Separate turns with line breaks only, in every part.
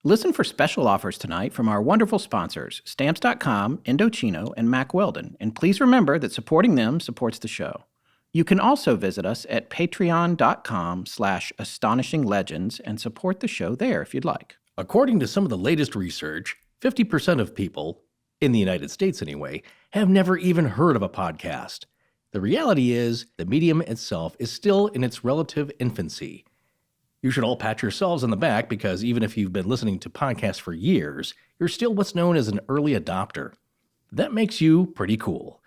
Listen for special offers tonight from our wonderful sponsors, Stamps.com, Indochino, and Mack Weldon, and please remember that supporting them supports the show. You can also visit us at patreon.com/astonishinglegends and support the show there if you'd like.
According to some of the latest research, 50% of people, in the United States anyway, have never even heard of a podcast. The reality is, the medium itself is still in its relative infancy. You should all pat yourselves on the back because even if you've been listening to podcasts for years, you're still what's known as an early adopter. That makes you pretty cool.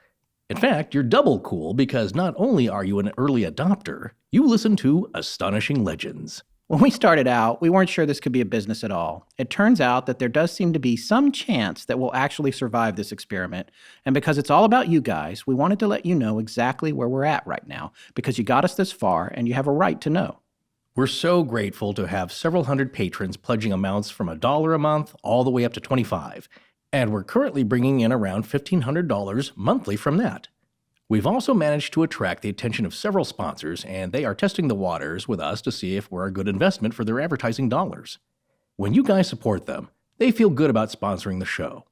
In fact, you're double cool because not only are you an early adopter, you listen to Astonishing Legends.
When we started out, we weren't sure this could be a business at all. It turns out that there does seem to be some chance that we'll actually survive this experiment. And because it's all about you guys, we wanted to let you know exactly where we're at right now, because you got us this far and you have a right to know.
We're so grateful to have several hundred patrons pledging amounts from $1 a month all the way up to $25, and we're currently bringing in around $1,500 monthly from that. We've also managed to attract the attention of several sponsors, and they are testing the waters with us to see if we're a good investment for their advertising dollars. When you guys support them, they feel good about sponsoring the show.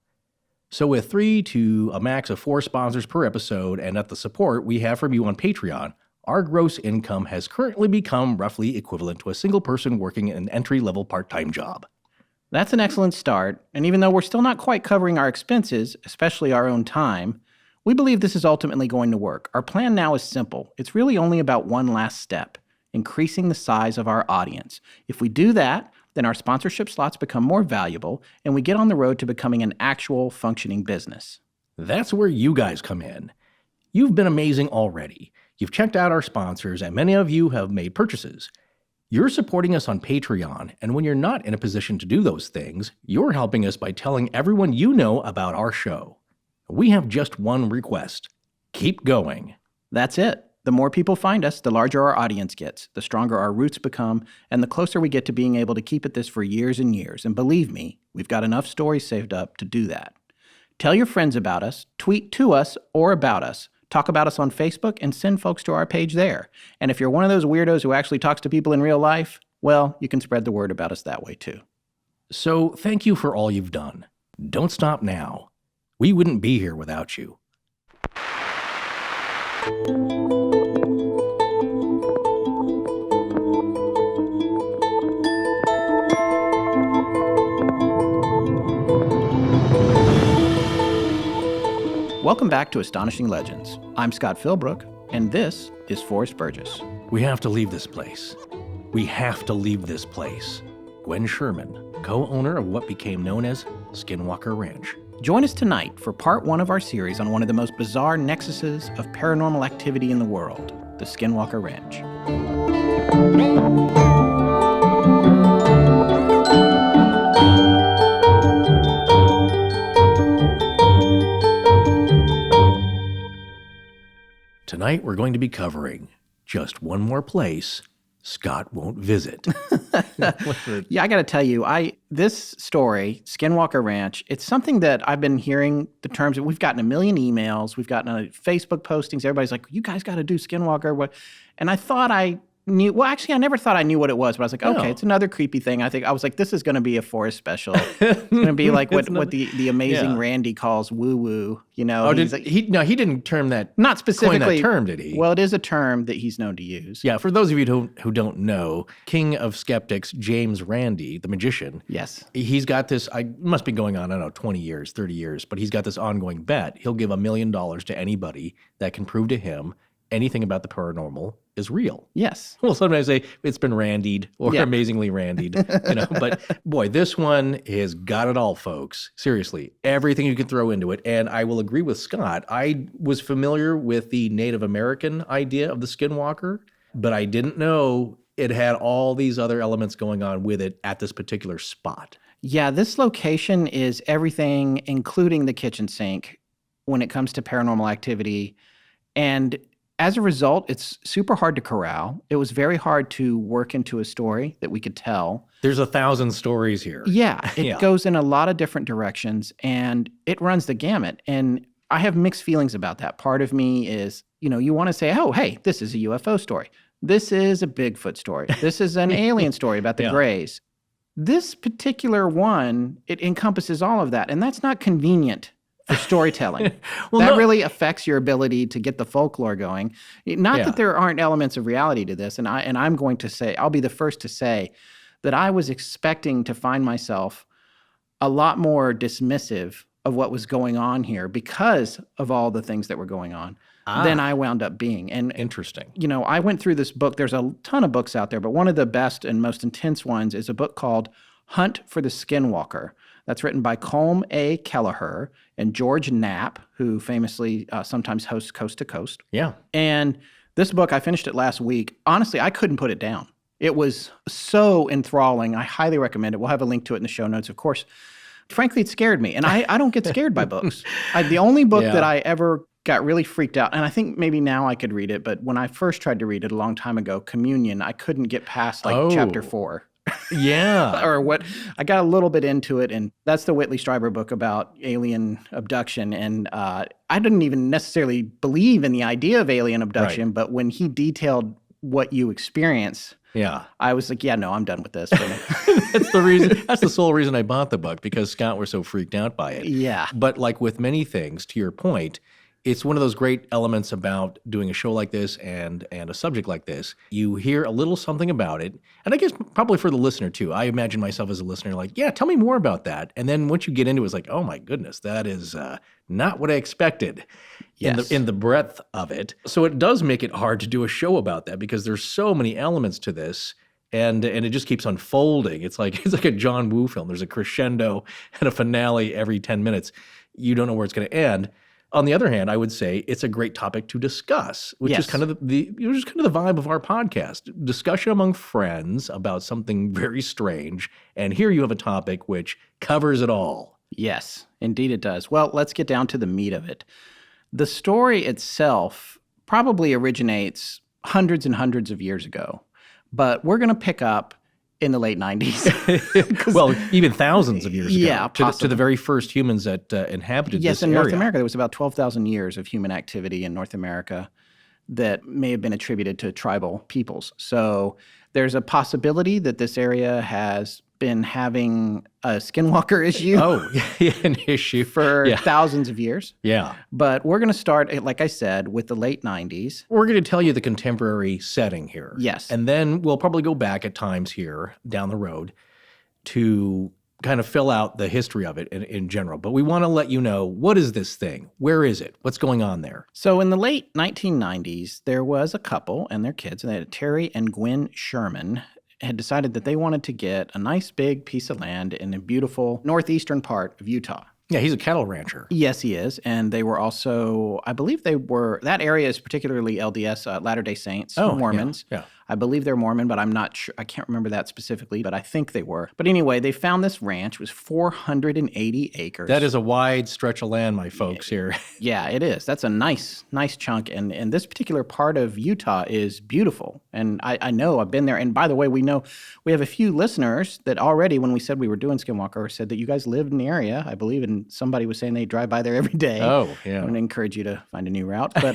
So with 3 to a max of 4 sponsors per episode, and at the support we have from you on Patreon, our gross income has currently become roughly equivalent to a single person working an entry-level part-time job.
That's an excellent start, and even though we're still not quite covering our expenses, especially our own time, we believe this is ultimately going to work. Our plan now is simple. It's really only about one last step, increasing the size of our audience. If we do that, then our sponsorship slots become more valuable, and we get on the road to becoming an actual functioning business.
That's where you guys come in. You've been amazing already. You've checked out our sponsors, and many of you have made purchases. You're supporting us on Patreon, and when you're not in a position to do those things, you're helping us by telling everyone you know about our show. We have just one request. Keep going.
That's it. The more people find us, the larger our audience gets, the stronger our roots become, and the closer we get to being able to keep at this for years and years. And believe me, we've got enough stories saved up to do that. Tell your friends about us, tweet to us or about us. Talk about us on Facebook and send folks to our page there. And if you're one of those weirdos who actually talks to people in real life, well, you can spread the word about us that way too.
So thank you for all you've done. Don't stop now. We wouldn't be here without you.
Welcome back to Astonishing Legends. I'm Scott Philbrook, and this is Forrest Burgess.
We have to leave this place. We have to leave this place. Gwen Sherman, co-owner of what became known as Skinwalker Ranch.
Join us tonight for part 1 of our series on one of the most bizarre nexuses of paranormal activity in the world, the Skinwalker Ranch.
Tonight we're going to be covering just one more place Scott won't visit.
Yeah, I got to tell you, this story, Skinwalker Ranch, it's something that I've been hearing the terms of. We've gotten a million emails, we've gotten Facebook postings. Everybody's like, "You guys got to do Skinwalker." And I thought I knew. Well, actually, I never thought I knew what it was, but I was like, okay, It's another creepy thing. I was like, this is going to be a Forrest special. It's going to be like what the amazing Randy calls woo woo. You know?
Oh, he didn't term that.
Not specifically
coin that term, did he?
Well, it is a term that he's known to use.
Yeah, for those of you who don't know, King of Skeptics James Randi, the magician.
Yes,
he's got this. Must be going on, I don't know, 20 years, 30 years, but he's got this ongoing bet. He'll give $1 million to anybody that can prove to him anything about the paranormal is real.
Yes.
Well, sometimes I say it's been randied or amazingly randied, but boy, this one has got it all, folks. Seriously, everything you can throw into it. And I will agree with Scott. I was familiar with the Native American idea of the Skinwalker, but I didn't know it had all these other elements going on with it at this particular spot.
Yeah, this location is everything, including the kitchen sink, when it comes to paranormal activity. And as a result, it's super hard to corral. It was very hard to work into a story that we could tell.
There's 1,000 stories here.
Yeah, it goes in a lot of different directions, and it runs the gamut. And I have mixed feelings about that. Part of me is, you want to say, oh, hey, this is a UFO story. This is a Bigfoot story. This is an alien story about the Greys. This particular one, it encompasses all of that, and that's not convenient for storytelling. That really affects your ability to get the folklore going. Not that there aren't elements of reality to this, and I'm going to say, I'll be the first to say that I was expecting to find myself a lot more dismissive of what was going on here because of all the things that were going on than I wound up being. And
interesting.
I went through this book. There's a ton of books out there, but one of the best and most intense ones is a book called Hunt for the Skinwalker. That's written by Colm A. Kelleher and George Knapp, who famously sometimes hosts Coast to Coast.
Yeah.
And this book, I finished it last week. Honestly, I couldn't put it down. It was so enthralling. I highly recommend it. We'll have a link to it in the show notes, of course. Frankly, it scared me. And I don't get scared by books. The only book that I ever got really freaked out, and I think maybe now I could read it, but when I first tried to read it a long time ago, Communion, I couldn't get past chapter 4.
Yeah.
Or what, I got a little bit into it, and that's the Whitley Strieber book about alien abduction. And I didn't even necessarily believe in the idea of alien abduction, but when he detailed what you experience, I was like, yeah, no, I'm done with this.
That's the reason. That's the sole reason I bought the book, because Scott was so freaked out by it.
Yeah.
But like with many things, to your point, it's one of those great elements about doing a show like this and a subject like this. You hear a little something about it. And I guess probably for the listener too. I imagine myself as a listener like, yeah, tell me more about that. And then once you get into it, it's like, oh my goodness, that is not what I expected in the breadth of it. So it does make it hard to do a show about that because there's so many elements to this. And it just keeps unfolding. It's like a John Woo film. There's a crescendo and a finale every 10 minutes. You don't know where it's going to end. On the other hand, I would say it's a great topic to discuss, which is kind of the vibe of our podcast. Discussion among friends about something very strange. And here you have a topic which covers it all.
Yes, indeed it does. Well, let's get down to the meat of it. The story itself probably originates hundreds and hundreds of years ago, but we're going to pick up in the late 90s.
Well, even thousands of years ago.
Yeah,
to the very first humans that inhabited this area.
Yes, in North America, there was about 12,000 years of human activity in North America that may have been attributed to tribal peoples. So there's a possibility that this area has been having a skinwalker issue.
Oh, an issue.
For thousands of years.
Yeah.
But we're going to start, like I said, with the late 90s.
We're going to tell you the contemporary setting here.
Yes.
And then we'll probably go back at times here down the road to kind of fill out the history of it in general. But we want to let you know, what is this thing? Where is it? What's going on there?
So in the late 1990s, there was a couple and their kids, and they had Terry and Gwen Sherman, had decided that they wanted to get a nice big piece of land in a beautiful northeastern part of Utah.
Yeah, he's a cattle rancher.
Yes, he is. And they were also, I believe that area is particularly LDS, Latter-day Saints, Mormons.
Yeah.
I believe they're Mormon, but I'm not sure. I can't remember that specifically, but I think they were. But anyway, they found this ranch. It was 480 acres.
That is a wide stretch of land, my folks, here.
Yeah, it is. That's a nice chunk. And this particular part of Utah is beautiful. And I know, I've been there. And by the way, we know we have a few listeners that already, when we said we were doing Skinwalker, said that you guys lived in the area, I believe, and somebody was saying they drive by there every day.
Oh, yeah.
I would encourage you to find a new route. But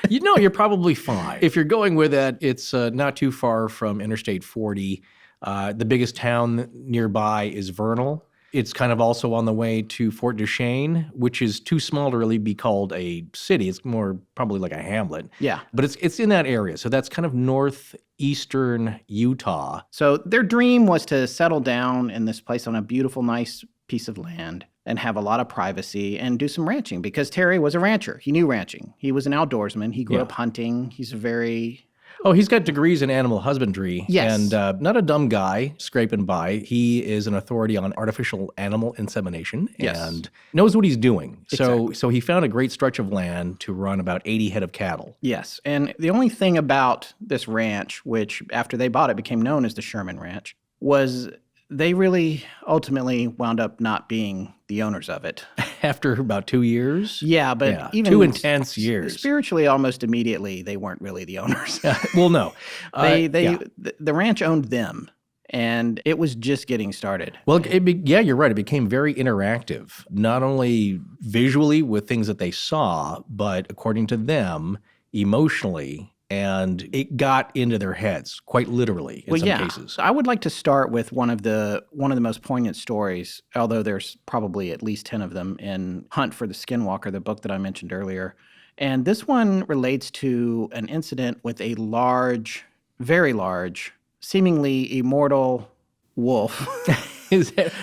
you're probably fine. If you're going with that, it's not too far from Interstate 40. The biggest town nearby is Vernal. It's kind of also on the way to Fort Duchesne, which is too small to really be called a city. It's more probably like a hamlet.
Yeah.
But it's in that area. So that's kind of northeastern Utah.
So their dream was to settle down in this place on a beautiful, nice piece of land and have a lot of privacy and do some ranching, because Terry was a rancher. He knew ranching. He was an outdoorsman. He grew up hunting. He's a very...
Oh, he's got degrees in animal husbandry.
Yes.
And not a dumb guy scraping by. He is an authority on artificial animal insemination and knows what he's doing.
Exactly.
So he found a great stretch of land to run about 80 head of cattle.
Yes. And the only thing about this ranch, which after they bought it became known as the Sherman Ranch, was they really ultimately wound up not being the owners of it.
After about 2 years?
Yeah, but even
2 intense years.
Spiritually, almost immediately, they weren't really the owners.
Well, no.
The ranch owned them, and it was just getting started.
Well, you're right. It became very interactive, not only visually with things that they saw, but according to them, emotionally and it got into their heads, quite literally in some cases.
I would like to start with one of the most poignant stories, although there's probably at least 10 of them in Hunt for the Skinwalker, the book that I mentioned earlier. And this one relates to an incident with a large, very large, seemingly immortal wolf.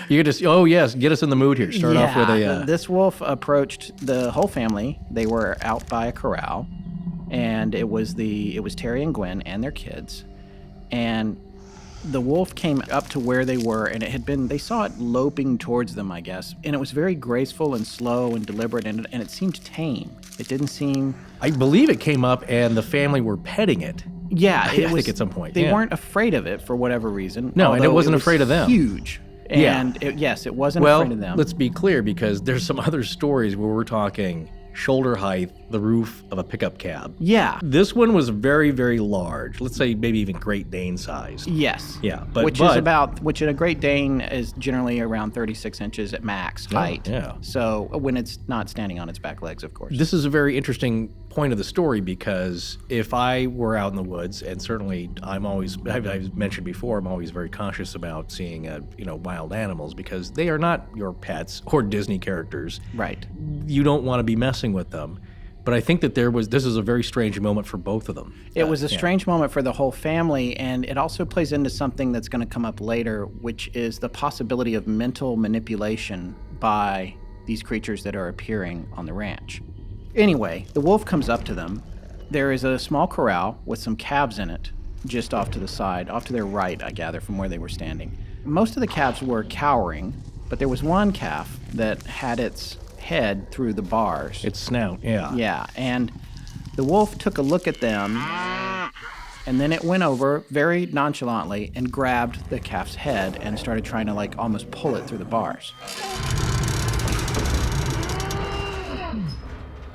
You're just, oh yes, get us in the mood here. Start off with a...
This wolf approached the whole family. They were out by a corral, and it was Terry and Gwen and their kids. And the wolf came up to where they were, and they saw it loping towards them, I guess. And it was very graceful and slow and deliberate, and it seemed tame. It didn't seem...
I believe it came up and the family were petting it.
Yeah.
I think at some point.
They weren't afraid of it for whatever reason.
No, and it wasn't afraid of them.
Huge. And it wasn't afraid of them.
Well, let's be clear, because there's some other stories where we're talking shoulder height, the roof of a pickup cab.
Yeah.
This one was very, very large. Let's say maybe even Great Dane sized.
Yes.
Yeah.
Which in a Great Dane is generally around 36 inches at max height.
Yeah.
So when it's not standing on its back legs, of course.
This is a very interesting point of the story, because if I were out in the woods, and certainly I've mentioned before, I'm always very cautious about seeing wild animals, because they are not your pets or Disney characters.
Right.
You don't want to be messing with them. But I think that this is a very strange moment for both of them.
It was a strange moment for the whole family, and it also plays into something that's going to come up later, which is the possibility of mental manipulation by these creatures that are appearing on the ranch. Anyway, the wolf comes up to them. There is a small corral with some calves in it, just off to the side, off to their right, I gather, from where they were standing. Most of the calves were cowering, but there was one calf that had its head through the bars.
Its snout, yeah.
Yeah, and the wolf took a look at them, and then it went over very nonchalantly and grabbed the calf's head and started trying to almost pull it through the bars.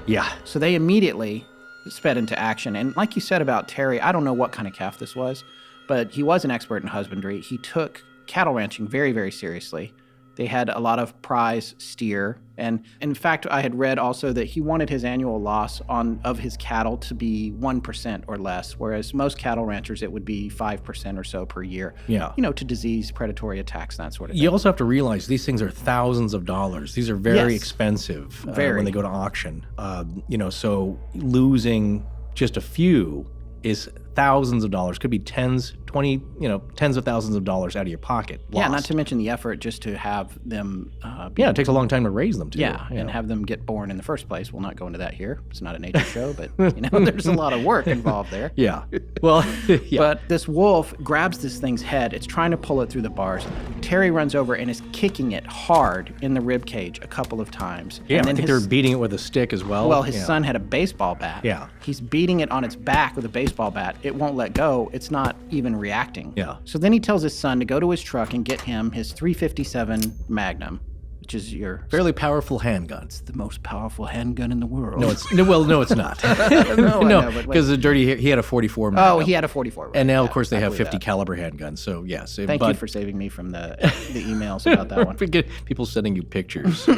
Yeah.
So they immediately sped into action. And like you said about Terry, I don't know what kind of calf this was, but he was an expert in husbandry. He took cattle ranching very, very seriously. They had a lot of prize steer. And in fact, I had read also that he wanted his annual loss of his cattle to be 1% or less, whereas most cattle ranchers, it would be 5% or so per year.
Yeah.
To disease, predatory attacks, that sort of thing.
You also have to realize these things are thousands of dollars. These are very expensive when they go to auction. So losing just a few is thousands of dollars, could be tens of thousands of dollars out of your pocket.
Yeah, not to mention the effort just to have them...
it takes a long time to raise them, too.
Yeah, and have them get born in the first place. We'll not go into that here. It's not a nature show, but, there's a lot of work involved there.
Yeah. Well, yeah.
But this wolf grabs this thing's head. It's trying to pull it through the bars. Terry runs over and is kicking it hard in the rib cage a couple of times.
Yeah,
and then
I think they're beating it with a stick as well.
Well, his son had a baseball bat.
Yeah.
He's beating it on its back with a baseball bat. It won't let go. It's not even reacting.
Yeah.
So then he tells his son to go to his truck and get him his .357 Magnum, which is your
fairly powerful handgun.
It's the most powerful handgun in the world.
No, it's not. No, because he had a 44 Magnum.
Oh, he had a 44. Right?
And now, of course, they have 50 caliber handguns. So yes.
Thank you for saving me from the emails about that one.
People sending you pictures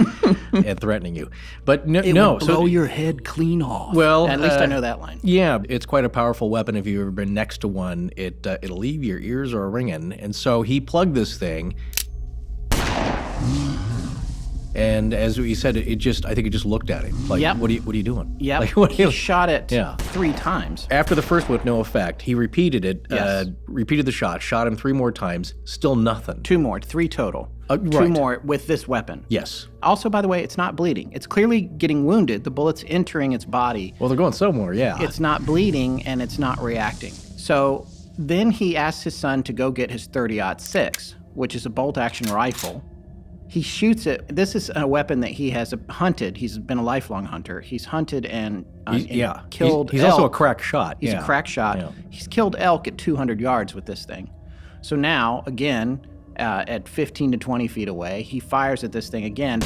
and threatening you, but
it would blow your head clean off.
Well,
at least I know that line.
Yeah, it's quite a powerful weapon. If you've ever been next to one, it'll leave your ears are ringing. And so he plugged this thing. And as he said, I think it just looked at him. Like,
yep.
What are you doing?
Yeah. He shot it 3 times.
After the first with no effect, he repeated it, repeated the shot him 3 more times, still nothing.
2 more, 3 total. 2 more with this weapon.
Yes.
Also, by the way, it's not bleeding. It's clearly getting wounded. The bullet's entering its body.
Well, they're going somewhere, yeah.
It's not bleeding, and it's not reacting. So then he asks his son to go get his .30-06, which is a bolt-action rifle. He shoots it. This is a weapon that he has hunted. He's been a lifelong hunter. He's hunted and killed
He's
elk.
also a crack shot.
He's a crack shot. Yeah. He's killed elk at 200 yards with this thing. So now, again, at 15 to 20 feet away, he fires at this thing again.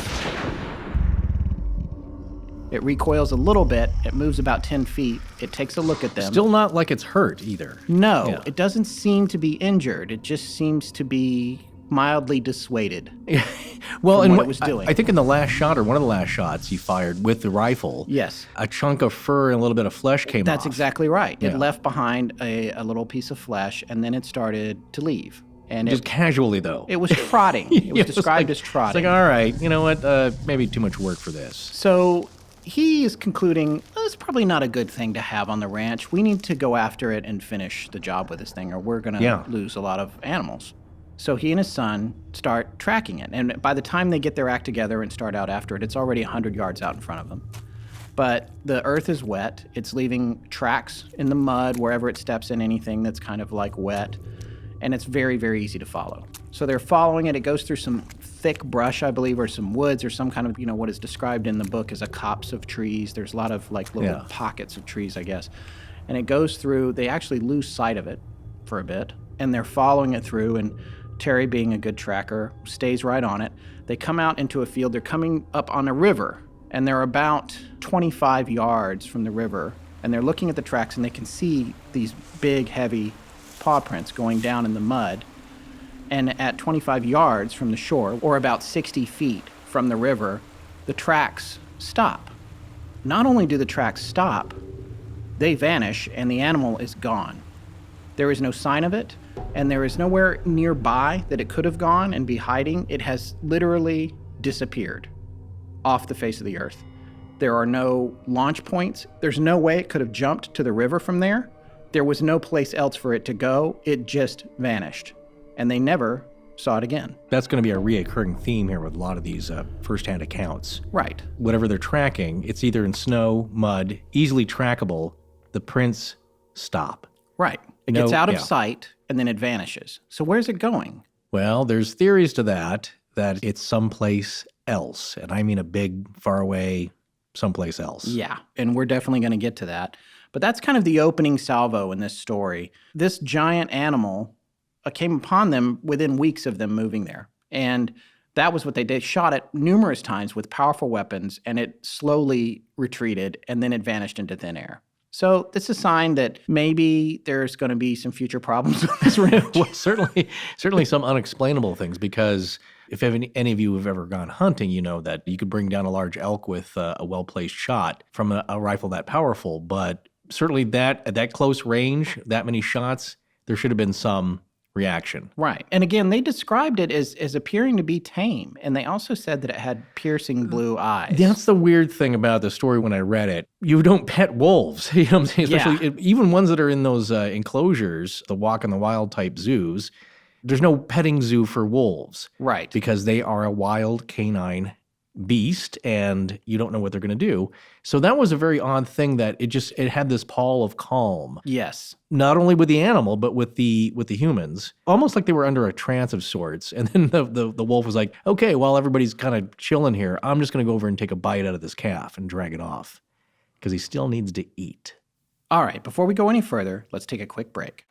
It recoils a little bit. It moves about 10 feet. It takes a look at them.
Still not like it's hurt either.
No, It doesn't seem to be injured. It just seems to be mildly dissuaded.
Well,
from
and
what it was doing.
I think in the last shot, or one of the last shots he fired with the rifle,
Yes.
a chunk of fur and a little bit of flesh came off.
That's exactly right. It
Yeah.
left behind a little piece of flesh, and then it started to leave. And
Just casually, though.
it was trotting. It was described as
It's
trotting.
like, all right, you know what? Maybe too much work for this.
So he is concluding, it's probably not a good thing to have on the ranch. We need to go after it and finish the job with this thing, or we're going to lose a lot of animals. So he and his son start tracking it. And by the time they get their act together and start out after it, it's already 100 yards out in front of them. But the earth is wet. It's leaving tracks in the mud wherever it steps in anything that's kind of like wet. And it's very, very easy to follow. So they're following it. It goes through some thick brush, I believe, or some woods, or some kind of, what is described in the book as a copse of trees. There's a lot of like little pockets of trees, I guess. And it goes through, they actually lose sight of it for a bit. And they're following it through, and Terry, being a good tracker, stays right on it. They come out into a field. They're coming up on a river, and they're about 25 yards from the river. And they're looking at the tracks, and they can see these big, heavy paw prints going down in the mud. And at 25 yards from the shore, or about 60 feet from the river, the tracks stop. Not only do the tracks stop, they vanish, and the animal is gone. There is no sign of it, and there is nowhere nearby that it could have gone and be hiding. It has literally disappeared off the face of the earth. There are no launch points. There's no way it could have jumped to the river from there. There was no place else for it to go. It just vanished, and they never saw it again.
That's going to be a reoccurring theme here with a lot of these firsthand accounts.
Right.
Whatever they're tracking, it's either in snow, mud, easily trackable. The prints stop.
Right. It gets out of sight, and then it vanishes. So where's it going?
Well, there's theories to that it's someplace else. And I mean a big, far away, someplace else.
Yeah, and we're definitely going to get to that. But that's kind of the opening salvo in this story. This giant animal came upon them within weeks of them moving there. And that was what they did. Shot it numerous times with powerful weapons, and it slowly retreated, and then it vanished into thin air. So this is a sign that maybe there's going to be some future problems with this ranch.
Well, certainly some unexplainable things, because if any of you have ever gone hunting, you know that you could bring down a large elk with a well-placed shot from a rifle that powerful. But certainly at that close range, that many shots, there should have been some reaction.
Right. And again, they described it as appearing to be tame. And they also said that it had piercing blue eyes.
That's the weird thing about the story when I read it. You don't pet wolves. You know what I'm saying? Especially even ones that are in those enclosures, the walk in the wild type zoos. There's no petting zoo for wolves.
Right.
Because they are a wild canine beast, and you don't know what they're going to do. So that was a very odd thing, that it had this pall of calm.
Yes.
Not only with the animal, but with the humans. Almost like they were under a trance of sorts. And then the wolf was like, okay, while everybody's kind of chilling here, I'm just going to go over and take a bite out of this calf and drag it off, because he still needs to eat.
All right, before we go any further, let's take a quick break.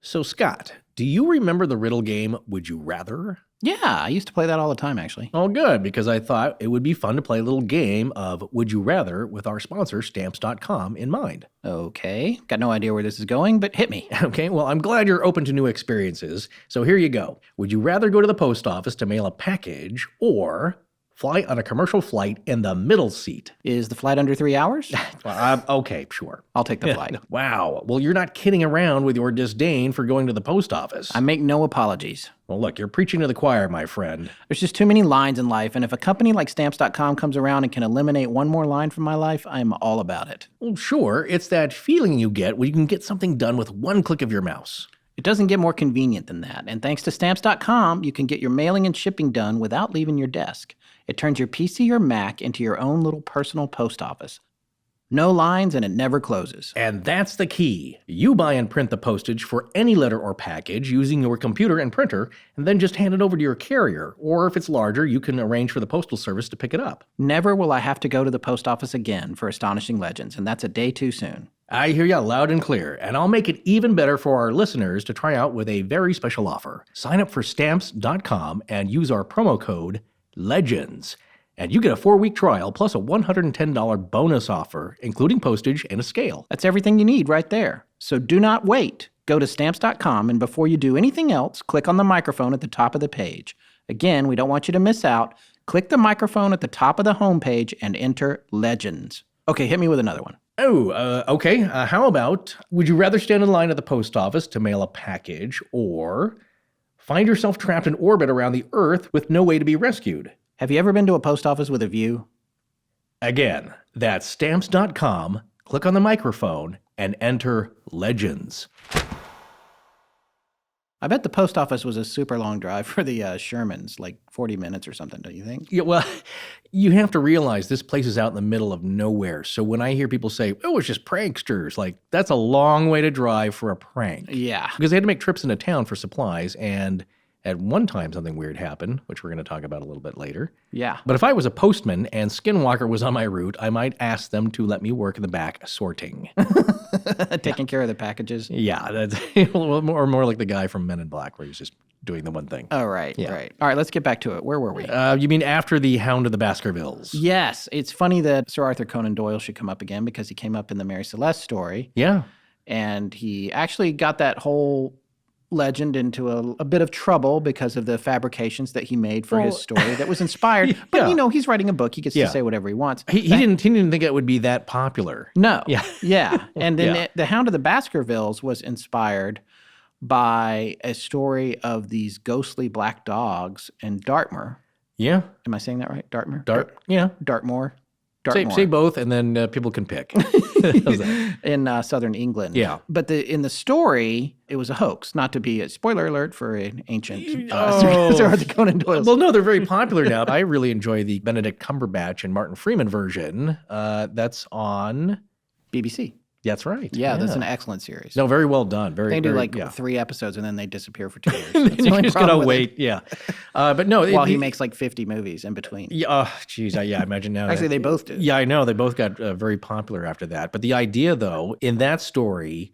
So, Scott, do you remember the riddle game, Would You Rather?
Yeah, I used to play that all the time, actually.
Oh, good, because I thought it would be fun to play a little game of Would You Rather with our sponsor, Stamps.com, in mind.
Okay, got no idea where this is going, but hit me.
Okay, well, I'm glad you're open to new experiences, so here you go. Would you rather go to the post office to mail a package, or fly on a commercial flight in the middle seat?
Is the flight under 3 hours?
Okay, sure.
I'll take the flight.
Wow. Well, you're not kidding around with your disdain for going to the post office.
I make no apologies.
Well, look, you're preaching to the choir, my friend.
There's just too many lines in life, and if a company like Stamps.com comes around and can eliminate one more line from my life, I'm all about it.
Well, sure. It's that feeling you get when you can get something done with one click of your mouse.
It doesn't get more convenient than that, and thanks to Stamps.com, you can get your mailing and shipping done without leaving your desk. It turns your PC or Mac into your own little personal post office. No lines, and it never closes.
And that's the key. You buy and print the postage for any letter or package using your computer and printer, and then just hand it over to your carrier. Or if it's larger, you can arrange for the postal service to pick it up.
Never will I have to go to the post office again for Astonishing Legends, and that's a day too soon.
I hear you loud and clear, and I'll make it even better for our listeners to try out with a very special offer. Sign up for Stamps.com and use our promo code LEGENDS. And you get a 4-week trial plus a $110 bonus offer, including postage and a scale.
That's everything you need right there. So do not wait. Go to Stamps.com, and before you do anything else, click on the microphone at the top of the page. Again, we don't want you to miss out. Click the microphone at the top of the homepage and enter Legends. Okay, hit me with another one.
Okay. How about, would you rather stand in line at the post office to mail a package or find yourself trapped in orbit around the Earth with no way to be rescued?
Have you ever been to a post office with a view?
Again, that's Stamps.com. Click on the microphone and enter Legends.
I bet the post office was a super long drive for the Shermans, like 40 minutes or something, don't you think?
Yeah, well, you have to realize this place is out in the middle of nowhere. So when I hear people say, oh, it's just pranksters, like that's a long way to drive for a prank.
Yeah.
Because they had to make trips into town for supplies. And at one time, something weird happened, which we're going to talk about a little bit later.
Yeah.
But if I was a postman and Skinwalker was on my route, I might ask them to let me work in the back sorting.
Taking care of the packages.
Yeah, that's more like the guy from Men in Black where he's just doing the one thing.
Oh, right,
Yeah.
right. All right, let's get back to it. Where were we?
You mean after the Hound of the Baskervilles?
Yes, it's funny that Sir Arthur Conan Doyle should come up again because he came up in the Mary Celeste story.
Yeah.
And he actually got that whole legend into a bit of trouble because of the fabrications that he made for his story that was inspired.
Yeah.
But, you know, he's writing a book. He gets
Yeah.
to say whatever he wants.
He didn't think it would be that popular.
No.
Yeah.
Yeah. And then
Yeah.
the Hound of the Baskervilles was inspired by a story of these ghostly black dogs in Dartmoor.
Yeah.
Am I saying that right? Dartmoor?
Yeah.
Dartmoor.
Say
Dartmoor.
both, and then people can pick. How's that?
In southern England.
Yeah.
But in the story, it was a hoax. Not to be a spoiler alert for an ancient
Oh.
Sir Arthur Conan Doyle.
Well, no, they're very popular now. I really enjoy the Benedict Cumberbatch and Martin Freeman version. That's on...
BBC.
That's right.
Yeah, that's an excellent series.
No, very well done.
They do
very,
like 3 episodes and then they disappear for 2 years.
And
That's the
you're
only
just
problem
gonna
with it.
wait. Yeah. But no.
While he makes like 50 movies in between.
Yeah. Geez. Yeah. I imagine now.
Actually, they both do.
Yeah, I know. They both got very popular after that. But the idea, though, in that story,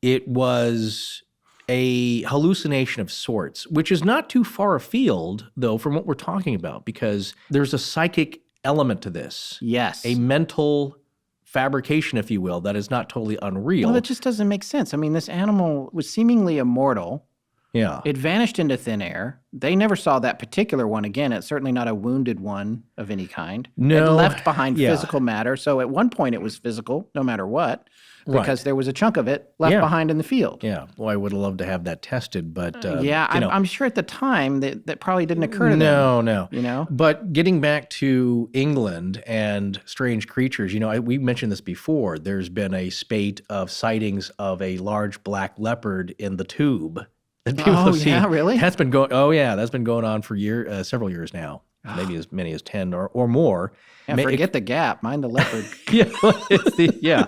it was a hallucination of sorts, which is not too far afield, though, from what we're talking about, because there's a psychic element to this.
Yes.
A mental fabrication, if you will, that is not totally unreal.
Well, it just doesn't make sense. I mean, this animal was seemingly immortal.
Yeah.
It vanished into thin air. They never saw that particular one again. It's certainly not a wounded one of any kind.
No.
It left behind
Yeah.
physical matter. So at one point it was physical, no matter what,
Right.
because there was a chunk of it left
Yeah.
behind in the field.
Yeah. Well, I would have loved to have that tested, but
Yeah,
you know.
I'm sure at the time that probably didn't occur to them.
No.
You know?
But getting back to England and strange creatures, we mentioned this before. There's been a spate of sightings of a large black leopard in the Tube that people
Oh,
have seen.
yeah, really?
That's been going. Oh, yeah, that's been going on for several years now. Maybe as many as 10 or more.
Yeah, forget the gap. Mind the leopard.
Yeah,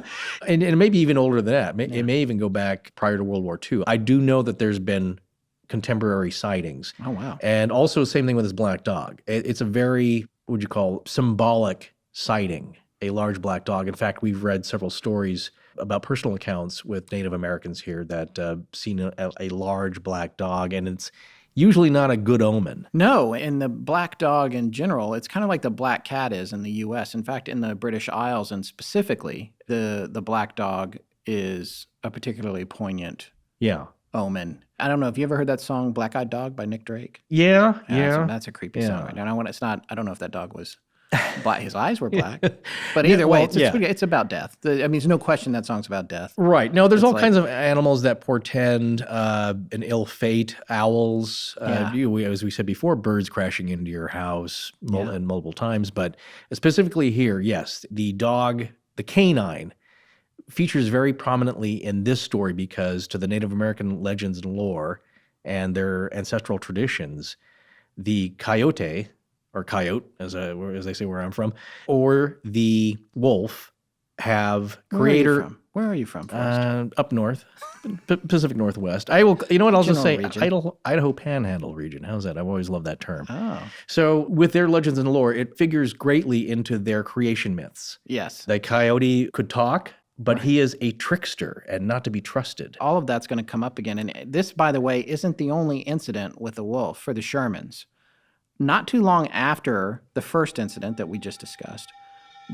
and maybe even older than that. It may even go back prior to World War II. I do know that there's been contemporary sightings.
Oh, wow.
And also same thing with this black dog. It's a very, what would you call, symbolic sighting, a large black dog. In fact, we've read several stories about personal accounts with Native Americans here that seen a large black dog, and it's usually not a good omen.
No, and the black dog in general, it's kind of like the black cat is in the U.S. In fact, in the British Isles and specifically, the black dog is a particularly poignant
Yeah.
omen. I don't know. Have you ever heard that song "Black Eyed Dog" by Nick Drake?
Yeah.
That's a creepy
Yeah.
song. Right now, it's not. I don't know if that dog was black. His eyes were black, but either way, it's about death. There's no question that song's about death.
Right. No, there's
It's
all
like-
kinds of animals that portend an ill fate. Owls,
Yeah.
as we said before, birds crashing into your house and multiple times. But specifically here, yes, the dog, the canine, features very prominently in this story because to the Native American legends and lore and their ancestral traditions, the coyote, or coyote, as they say where I'm from, or the wolf have creator.
Where are you from? Forrest?
Up north, Pacific Northwest. I will. You know what? I'll just say
General region.
Idaho Panhandle region. How's that? I've always loved that term.
Oh,
So with their legends and lore, it figures greatly into their creation myths.
yes.
The coyote could talk, but he is a trickster and not to be trusted.
All of that's going to come up again. And this, by the way, isn't the only incident with the wolf for the Shermans. Not too long after the first incident that we just discussed,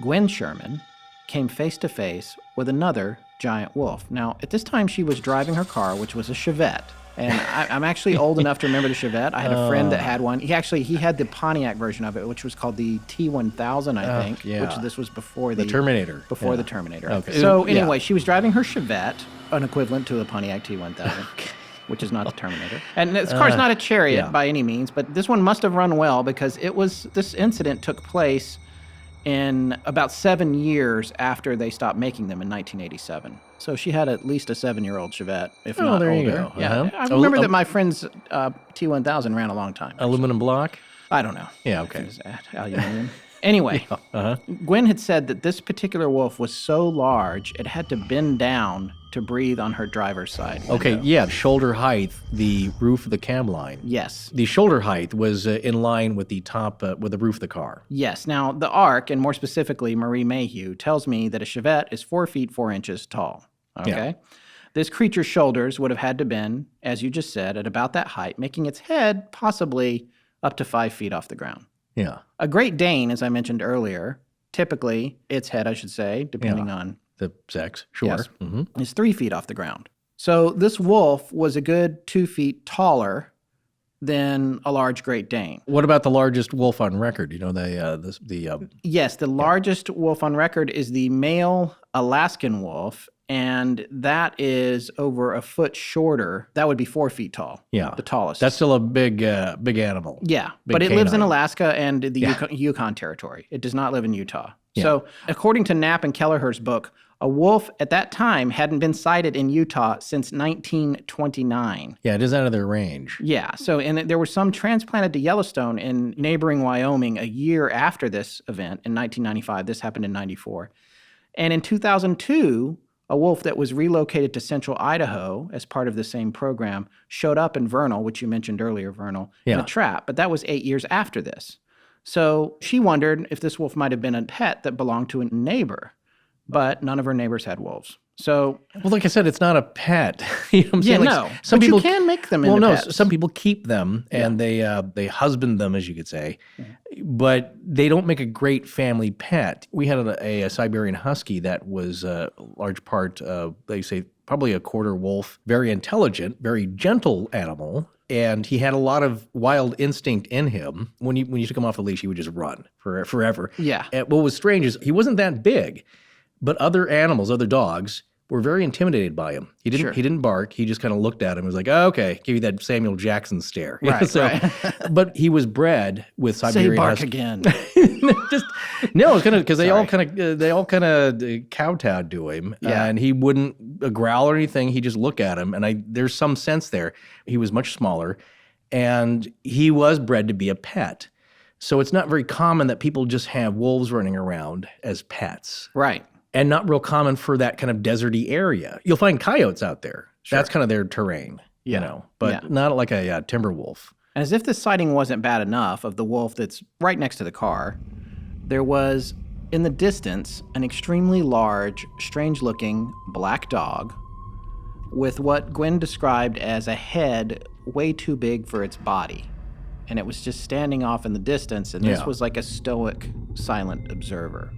Gwen Sherman came face to face with another giant wolf. Now, at this time, she was driving her car, which was a Chevette. And I'm actually old enough to remember the Chevette. I had a friend that had one. He had the Pontiac version of it, which was called the T1000, I think.
Yeah.
Which this was before
the Terminator.
Before the Terminator.
Okay.
So anyway, she was driving her Chevette, an equivalent to a Pontiac T1000. Which is not the Terminator. And this car's not a Chariot by any means, but this one must have run well because this incident took place in about 7 years after they stopped making them in 1987. So she had at least a 7-year-old Chevette, if not
there
older.
You go.
Yeah, I remember that my friend's T1000 ran a long time.
Aluminum block?
I don't know.
Yeah, okay.
Aluminum. Anyway, Gwen had said that this particular wolf was so large, it had to bend down to breathe on her driver's side window.
Okay, yeah, shoulder height, the roof of the cab line.
Yes.
The shoulder height was in line with the top, with the roof of the car.
Yes. Now, the ARC, and more specifically Marie Mayhew, tells me that a Chevette is 4 feet 4 inches tall. Okay? Yeah. This creature's shoulders would have had to bend, as you just said, at about that height, making its head possibly up to 5 feet off the ground.
Yeah.
A Great Dane, as I mentioned earlier, typically, its head, I should say, depending on
the sex, sure,
yes, is 3 feet off the ground. So this wolf was a good 2 feet taller than a large Great Dane.
What about the largest wolf on record? You know,
Yes, the largest wolf on record is the male Alaskan wolf, and that is over a foot shorter. That would be 4 feet tall.
Yeah.
The tallest.
That's still a big animal.
Yeah,
big
but it
canine.
lives in Alaska and the Yukon Territory. It does not live in Utah.
Yeah.
So according to Knapp and Kelleher's book, a wolf at that time hadn't been sighted in Utah since 1929.
Yeah, it is out of their range.
Yeah, so and there were some transplanted to Yellowstone in neighboring Wyoming a year after this event in 1995. This happened in 94. And in 2002, a wolf that was relocated to central Idaho as part of the same program showed up in Vernal, which you mentioned earlier, Vernal, in a trap. But that was 8 years after this. So she wondered if this wolf might have been a pet that belonged to a neighbor. But none of her neighbors had wolves. So,
well, like I said, it's not a pet. You know what I'm saying?
Yeah,
like,
no.
Some
but
people
you can make them into pets.
Some people keep them and they husband them, as you could say, but they don't make a great family pet. We had a Siberian Husky that was a large part, they say, probably a quarter wolf, very intelligent, very gentle animal. And he had a lot of wild instinct in him. When you took him off the leash, he would just run forever.
Yeah.
And what was strange is he wasn't that big. But other animals, other dogs, were very intimidated by him. He didn't bark. He just kind of looked at him and was like, oh, okay, give you that Samuel Jackson stare.
Right.
But he was bred with Siberian
Say bark
Husky.
again.
No, it's kind of because they all kind of kowtowed to him, and he wouldn't growl or anything. He just looked at him, and there's some sense there. He was much smaller, and he was bred to be a pet. So it's not very common that people just have wolves running around as pets.
Right.
And not real common for that kind of deserty area. You'll find coyotes out there. Sure. That's kind of their terrain, you know, but not like a timber wolf.
And as if this sighting wasn't bad enough of the wolf that's right next to the car, there was, in the distance, an extremely large, strange-looking black dog with what Gwen described as a head way too big for its body. And it was just standing off in the distance, and this was like a stoic, silent observer.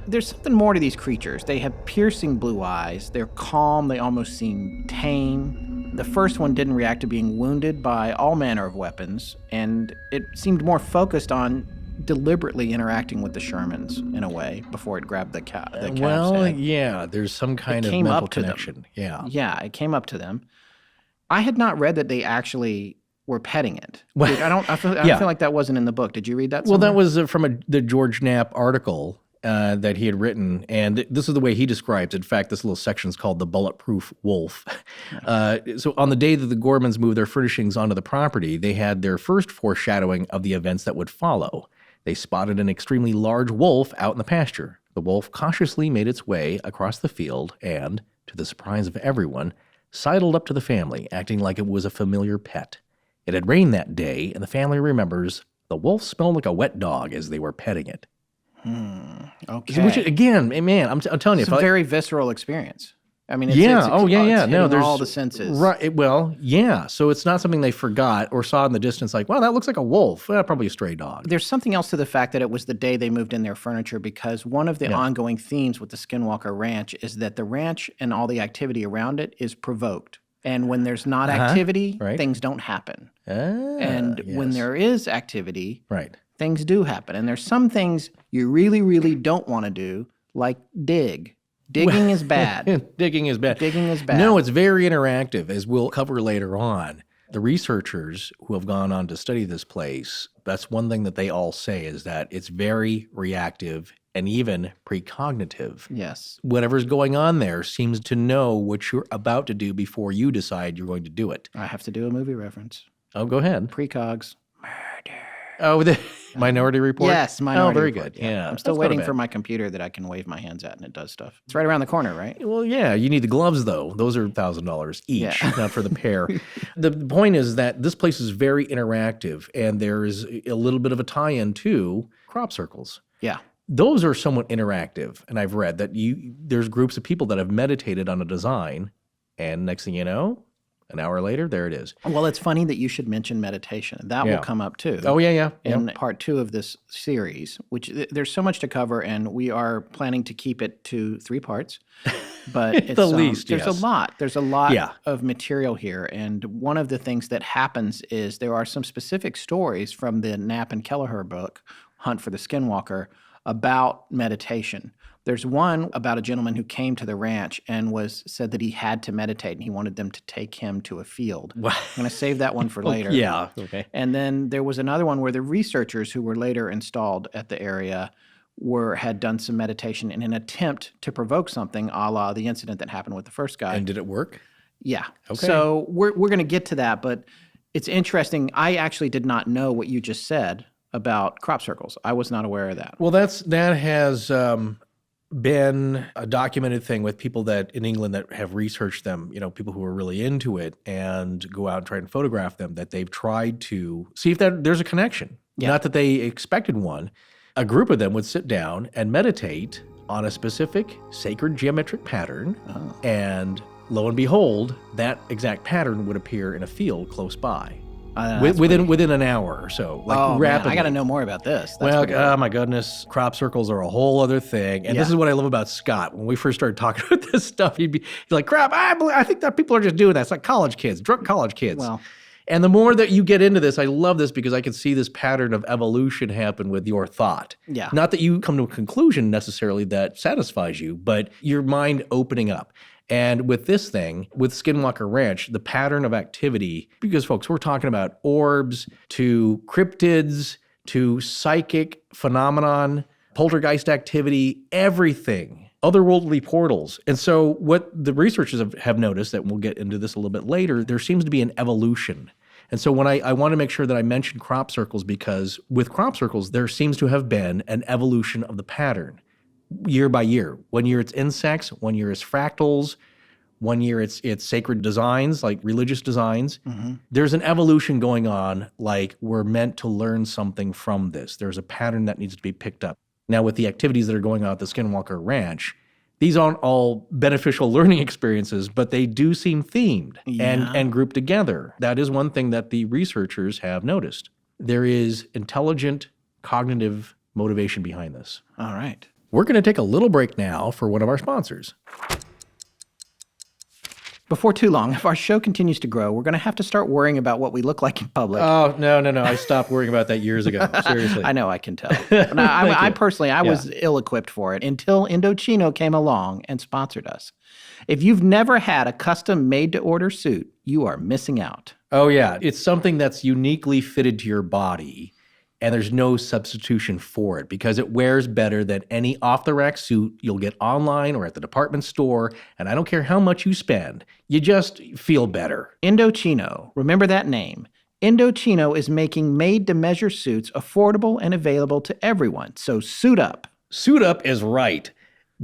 There's something more to these creatures. They have piercing blue eyes. They're calm. They almost seem tame. The first one didn't react to being wounded by all manner of weapons, and it seemed more focused on deliberately interacting with the Shermans in a way before it grabbed the calf's head.
Yeah, there's some kind of mental connection.
Yeah, it came up to them. I had not read that they actually were petting it. I feel like that wasn't in the book. Did you read that somewhere?
Well, that was from the George Knapp article that he had written, and this is the way he describes it. In fact, this little section is called the Bulletproof Wolf. So on the day that the Gormans moved their furnishings onto the property, they had their first foreshadowing of the events that would follow. They spotted an extremely large wolf out in the pasture. The wolf cautiously made its way across the field and, to the surprise of everyone, sidled up to the family, acting like it was a familiar pet. It had rained that day, and the family remembers the wolf smelled like a wet dog as they were petting it.
Okay.
Which, again, man, I'm telling you.
It's a very visceral experience. I mean, it's
No,
hitting
there's
all the senses.
Right. Well, yeah. So it's not something they forgot or saw in the distance like, wow, that looks like a wolf. Probably a stray dog.
There's something else to the fact that it was the day they moved in their furniture, because one of the ongoing themes with the Skinwalker Ranch is that the ranch and all the activity around it is provoked. And when there's not activity, things don't happen. And when there is activity, things do happen. And there's some things you really, really don't want to do, like dig. Digging is bad.
Digging is bad.
Digging is bad.
No, it's very interactive, as we'll cover later on. The researchers who have gone on to study this place, that's one thing that they all say is that it's very reactive and even precognitive.
Yes.
Whatever's going on there seems to know what you're about to do before you decide you're going to do it.
I have to do a movie reference.
Oh, go ahead.
Precogs.
Oh, the Minority Report?
Yes, Minority
Report.
Report.
Very good. Yeah.
I'm still waiting for my computer that I can wave my hands at and it does stuff. It's right around the corner, right?
Well, yeah. You need the gloves, though. Those are $1,000 each, not for the pair. The point is that this place is very interactive, and there's a little bit of a tie-in to crop circles.
Yeah.
Those are somewhat interactive, and I've read that there's groups of people that have meditated on a design, and next thing you know, an hour later, there it is.
Well, it's funny that you should mention meditation. That will come up too.
Oh, yeah.
In part 2 of this series, which there's so much to cover, and we are planning to keep it to 3 parts. But it's
the least,
there's a lot. There's a lot of material here. And one of the things that happens is there are some specific stories from the Knapp and Kelleher book, Hunt for the Skinwalker, about meditation. There's one about a gentleman who came to the ranch and said that he had to meditate and he wanted them to take him to a field. I'm going to save that one for later.
Yeah, okay.
And then there was another one where the researchers who were later installed at the area had done some meditation in an attempt to provoke something, a la the incident that happened with the first guy.
And did it work?
Yeah.
Okay.
So we're going to get to that, but it's interesting. I actually did not know what you just said about crop circles. I was not aware of that.
Well, that has been a documented thing with people that in England that have researched them, people who are really into it and go out and try and photograph them, that they've tried to see if there's a connection. Yeah. Not that they expected one. A group of them would sit down and meditate on a specific sacred geometric pattern, and lo and behold, that exact pattern would appear in a field close by. Within an hour or so, rapidly.
Man, I got to know more about this.
Oh my goodness, crop circles are a whole other thing, and this is what I love about Scott. When we first started talking about this stuff, he's like, "Crap, I think that people are just doing that. It's like college kids, drunk college kids."
Well,
and the more that you get into this, I love this because I can see this pattern of evolution happen with your thought.
Yeah.
Not that you come to a conclusion necessarily that satisfies you, but your mind opening up. And with this thing, with Skinwalker Ranch, the pattern of activity, because folks, we're talking about orbs to cryptids to psychic phenomenon, poltergeist activity, everything, otherworldly portals. And so what the researchers have noticed, that we'll get into this a little bit later, there seems to be an evolution. And so when I want to make sure that I mention crop circles, because with crop circles, there seems to have been an evolution of the pattern. Year by year. 1 year it's insects, 1 year it's fractals, 1 year it's sacred designs, like religious designs. Mm-hmm. There's an evolution going on, like we're meant to learn something from this. There's a pattern that needs to be picked up. Now with the activities that are going on at the Skinwalker Ranch, these aren't all beneficial learning experiences, but they do seem themed and grouped together. That is one thing that the researchers have noticed. There is intelligent cognitive motivation behind this.
All right.
We're going to take a little break now for one of our sponsors.
Before too long, if our show continues to grow, we're going to have to start worrying about what we look like in public.
Oh, no. I stopped worrying about that years ago. Seriously.
I know, I can tell. I personally, I was ill-equipped for it until Indochino came along and sponsored us. If you've never had a custom made-to-order suit, you are missing out.
Oh, yeah. It's something that's uniquely fitted to your body. And there's no substitution for it because it wears better than any off-the-rack suit you'll get online or at the department store. And I don't care how much you spend, you just feel better.
Indochino, remember that name. Indochino is making made-to-measure suits affordable and available to everyone. So suit up.
Suit up is right.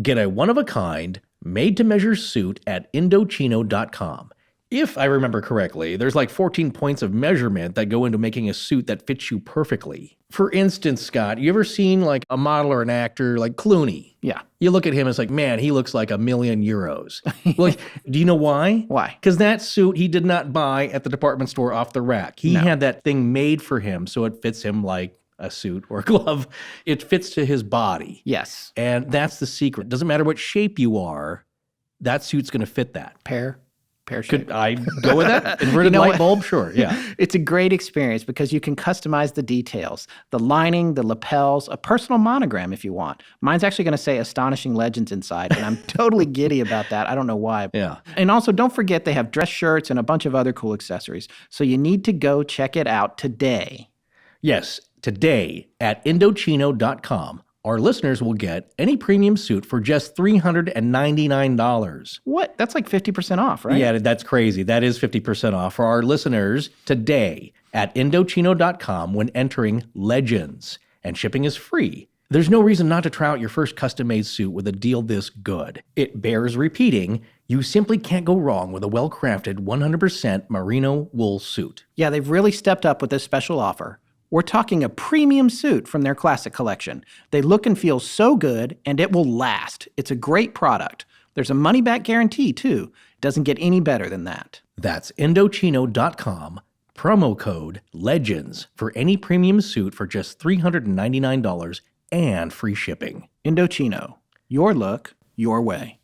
Get a one-of-a-kind, made-to-measure suit at Indochino.com. if I remember correctly, there's like 14 points of measurement that go into making a suit that fits you perfectly. For instance, Scott, you ever seen like a model or an actor like Clooney?
Yeah.
You look at him, it's like, man, he looks like €1,000,000. Well, do you know why?
Why?
Because that suit he did not buy at the department store off the rack. He had that thing made for him so it fits him like a suit or a glove. It fits to his body.
Yes.
And that's the secret. Doesn't matter what shape you are, that suit's going to fit that.
Pear shape.
Could I go with that? Inverted light bulb? Sure, yeah.
It's a great experience because you can customize the details, the lining, the lapels, a personal monogram if you want. Mine's actually going to say Astonishing Legends inside, and I'm totally giddy about that. I don't know why.
Yeah.
And also, don't forget they have dress shirts and a bunch of other cool accessories. So you need to go check it out today.
Yes, today at Indochino.com. Our listeners will get any premium suit for just $399.
What? That's like 50% off, right?
Yeah, that's crazy. That is 50% off for our listeners today at Indochino.com when entering Legends. And shipping is free. There's no reason not to try out your first custom-made suit with a deal this good. It bears repeating. You simply can't go wrong with a well-crafted 100% merino wool suit.
Yeah, they've really stepped up with this special offer. We're talking a premium suit from their classic collection. They look and feel so good, and it will last. It's a great product. There's a money-back guarantee, too. It doesn't get any better than that.
That's Indochino.com, promo code LEGENDS for any premium suit for just $399 and free shipping.
Indochino. Your look, your way.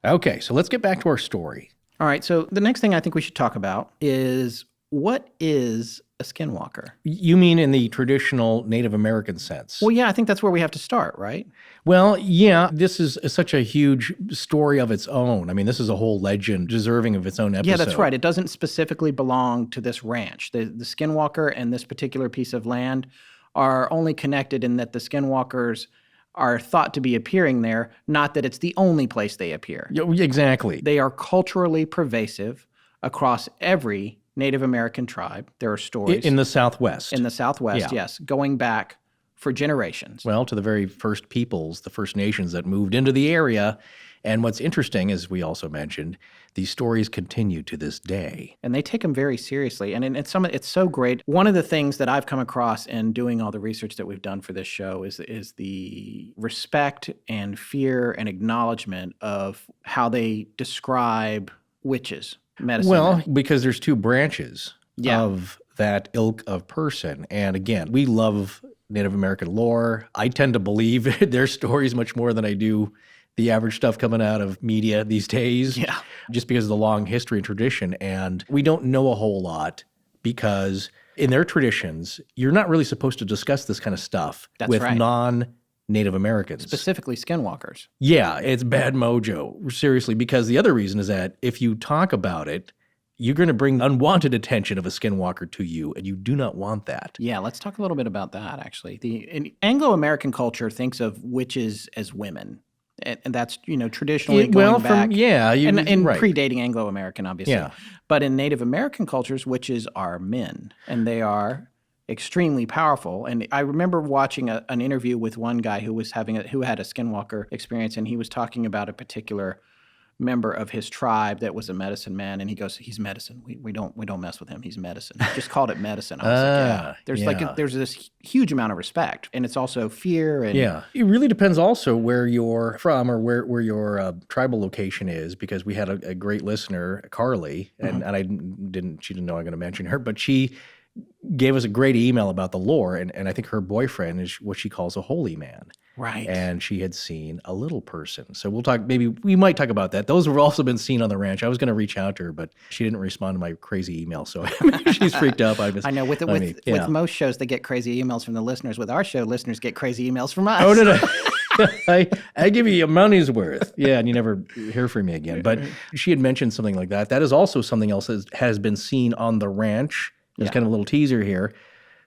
Okay, so let's get back to our story.
All right, so the next thing I think we should talk about is what is a skinwalker?
You mean in the traditional Native American sense?
Well, yeah, I think that's where we have to start, right?
Well, yeah, this is such a huge story of its own. I mean, this is a whole legend deserving of its own episode.
Yeah, that's right. It doesn't specifically belong to this ranch. The Skinwalker and this particular piece of land are only connected in that the Skinwalkers are thought to be appearing there, not that it's the only place they appear.
Yeah, exactly.
They are culturally pervasive across every Native American tribe. There are stories.
In the Southwest.
In the Southwest, yes, going back for generations.
Well, to the very first peoples, the First Nations that moved into the area. And what's interesting, as we also mentioned, these stories continue to this day.
And they take them very seriously. And it's so great. One of the things that I've come across in doing all the research that we've done for this show is the respect and fear and acknowledgement of how they describe witches, medicine.
Well, because there's two branches of that ilk of person. And again, we love Native American lore. I tend to believe their stories much more than I do the average stuff coming out of media these days.
Yeah.
Just because of the long history and tradition. And we don't know a whole lot because in their traditions, you're not really supposed to discuss this kind of stuff with non-Native Americans.
Specifically skinwalkers.
Yeah, it's bad mojo, seriously, because the other reason is that if you talk about it, you're going to bring unwanted attention of a skinwalker to you, and you do not want that.
Yeah, let's talk a little bit about that, actually. In Anglo-American culture thinks of witches as women. And that's, traditionally going back. Predating Anglo-American, obviously.
Yeah.
But in Native American cultures, witches are men, and they are extremely powerful. And I remember watching an interview with one guy who had a skinwalker experience, and he was talking about a particular member of his tribe that was a medicine man, and he goes, "He's medicine. We don't mess with him. He's medicine." He just called it medicine. I was there's this huge amount of respect, and it's also fear. And
it really depends also where you're from or where your tribal location is, because we had a great listener, Carly, and she didn't know I'm going to mention her, but she gave us a great email about the lore, and I think her boyfriend is what she calls a holy man.
Right.
And she had seen a little person. So we might talk about that. Those have also been seen on the ranch. I was going to reach out to her, but she didn't respond to my crazy email. So she's freaked out.
I know with most shows, they get crazy emails from the listeners. With our show, listeners get crazy emails from us.
Oh, no. I give you your money's worth. Yeah, and you never hear from me again. But she had mentioned something like that. That is also something else that has been seen on the ranch. There's kind of a little teaser here.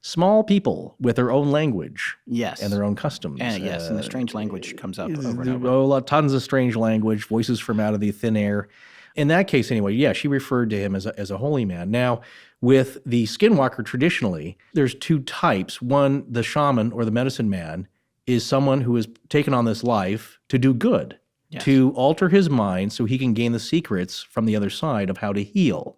Small people with their own language.
Yes.
And their own customs.
And the strange language comes up over and over.
Tons of strange language, voices from out of the thin air. In that case, anyway, she referred to him as a holy man. Now, with the skinwalker traditionally, there's two types. One, the shaman or the medicine man, is someone who has taken on this life to do good.
Yes.
to alter his mind so he can gain the secrets from the other side of how to heal.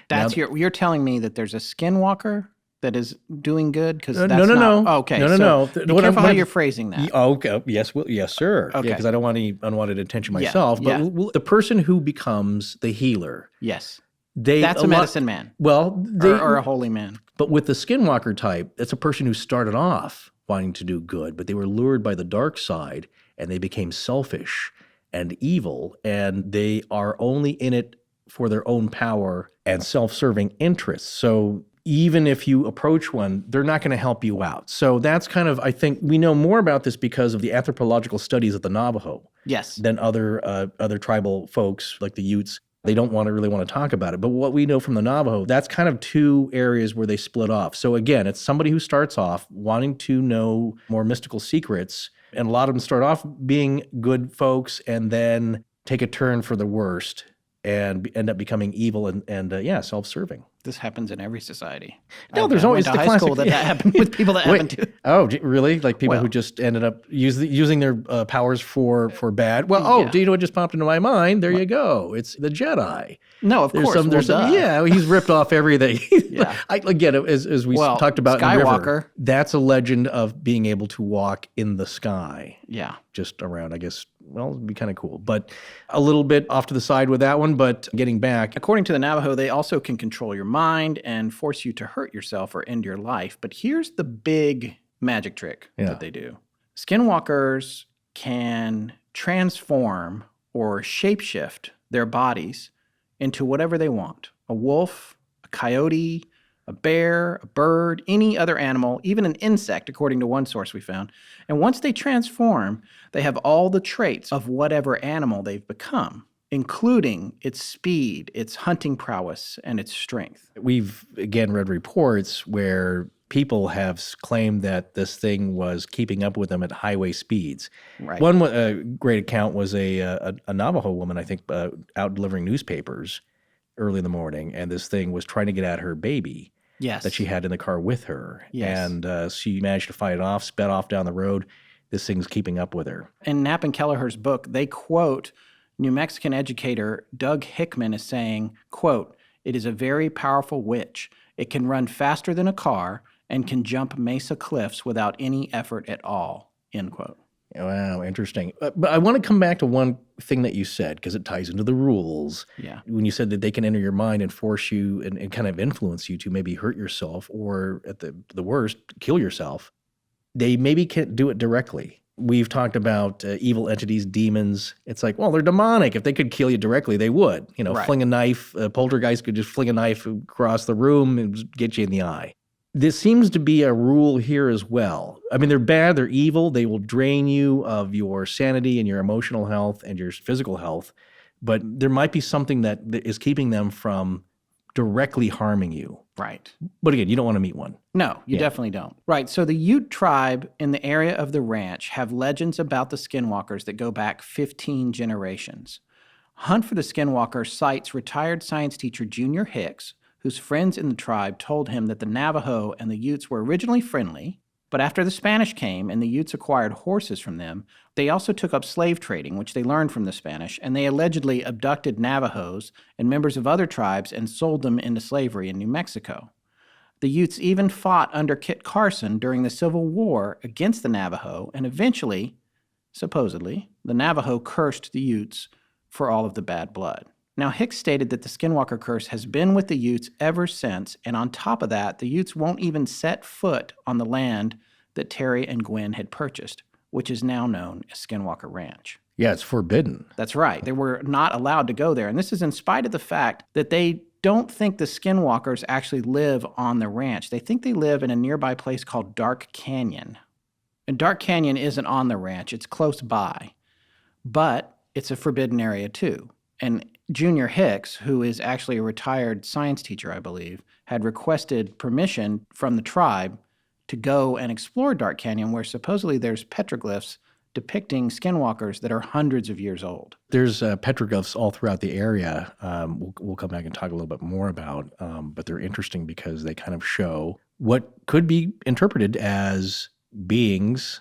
That's you're telling me that there's a skinwalker that is doing good? Because that's
no.
not... Okay,
No.
so be careful how you're phrasing that.
Okay. Yes. Well, yes, sir.
Okay.
Because I don't want any unwanted attention myself. But the person who becomes the healer.
Yes.
That's
a medicine man.
Well,
or a holy man.
But with the Skinwalker type, that's a person who started off wanting to do good, but they were lured by the dark side and they became selfish and evil, and they are only in it for their own power and self-serving interests. So even if you approach one, they're not going to help you out. So that's kind of, I think, we know more about this because of the anthropological studies of the Navajo.
Yes.
Than other tribal folks like the Utes. They don't really want to talk about it. But what we know from the Navajo, that's kind of two areas where they split off. So again, it's somebody who starts off wanting to know more mystical secrets, and a lot of them start off being good folks and then take a turn for the worst and end up becoming evil and self-serving.
This happens in every society.
No, there's always the classic.
School that happened with people that happened to.
Oh, really? Like people who just ended up using their powers for bad? Well, do you know what just popped into my mind? There you go. It's the Jedi.
No, of course.
He's ripped off everything. Yeah. Again, as we talked about
Skywalker.
In the river, that's a legend of being able to walk in the sky.
Yeah.
Just around, I guess. Well, it'd be kind of cool. But a little bit off to the side with that one, but getting back.
According to the Navajo, they also can control your mind and force you to hurt yourself or end your life. But here's the big magic trick that they do. Skinwalkers can transform or shapeshift their bodies into whatever they want. A wolf, a coyote, a bear, a bird, any other animal, even an insect, according to one source we found. And once they transform, they have all the traits of whatever animal they've become, including its speed, its hunting prowess, and its strength.
We've, again, read reports where people have claimed that this thing was keeping up with them at highway speeds.
Right.
One great account was a Navajo woman, I think, out delivering newspapers early in the morning, and this thing was trying to get at her baby.
Yes.
That she had in the car with her.
Yes.
And she managed to fight it off, sped off down the road. This thing's keeping up with her.
In Knapp and Kelleher's book, they quote New Mexican educator Doug Hickman as saying, quote, "It is a very powerful witch. It can run faster than a car and can jump mesa cliffs without any effort at all," end quote.
Wow, interesting. But I want to come back to one thing that you said, because it ties into the rules.
Yeah.
When you said that they can enter your mind and force you and kind of influence you to maybe hurt yourself or, at the worst, kill yourself, they maybe can't do it directly. We've talked about evil entities, demons. It's like, well, they're demonic. If they could kill you directly, they would.
Right.
Fling a knife. A poltergeist could just fling a knife across the room and get you in the eye. This seems to be a rule here as well. I mean, they're bad, they're evil, they will drain you of your sanity and your emotional health and your physical health, but there might be something that is keeping them from directly harming you.
Right.
But again, you don't want to meet one.
No, you definitely don't. Right, so the Ute tribe in the area of the ranch have legends about the Skinwalkers that go back 15 generations. Hunt for the Skinwalker cites retired science teacher Junior Hicks, whose friends in the tribe told him that the Navajo and the Utes were originally friendly, but after the Spanish came and the Utes acquired horses from them, they also took up slave trading, which they learned from the Spanish, and they allegedly abducted Navajos and members of other tribes and sold them into slavery in New Mexico. The Utes even fought under Kit Carson during the Civil War against the Navajo, and eventually, supposedly, the Navajo cursed the Utes for all of the bad blood. Now, Hicks stated that the Skinwalker curse has been with the Utes ever since, and on top of that, the Utes won't even set foot on the land that Terry and Gwen had purchased, which is now known as Skinwalker Ranch.
Yeah, it's forbidden.
That's right. They were not allowed to go there, and this is in spite of the fact that they don't think the Skinwalkers actually live on the ranch. They think they live in a nearby place called Dark Canyon. And Dark Canyon isn't on the ranch. It's close by, but it's a forbidden area too. And Junior Hicks, who is actually a retired science teacher, I believe, had requested permission from the tribe to go and explore Dark Canyon, where supposedly there's petroglyphs depicting skinwalkers that are hundreds of years old.
There's petroglyphs all throughout the area. We'll come back and talk a little bit more about, but they're interesting because they kind of show what could be interpreted as beings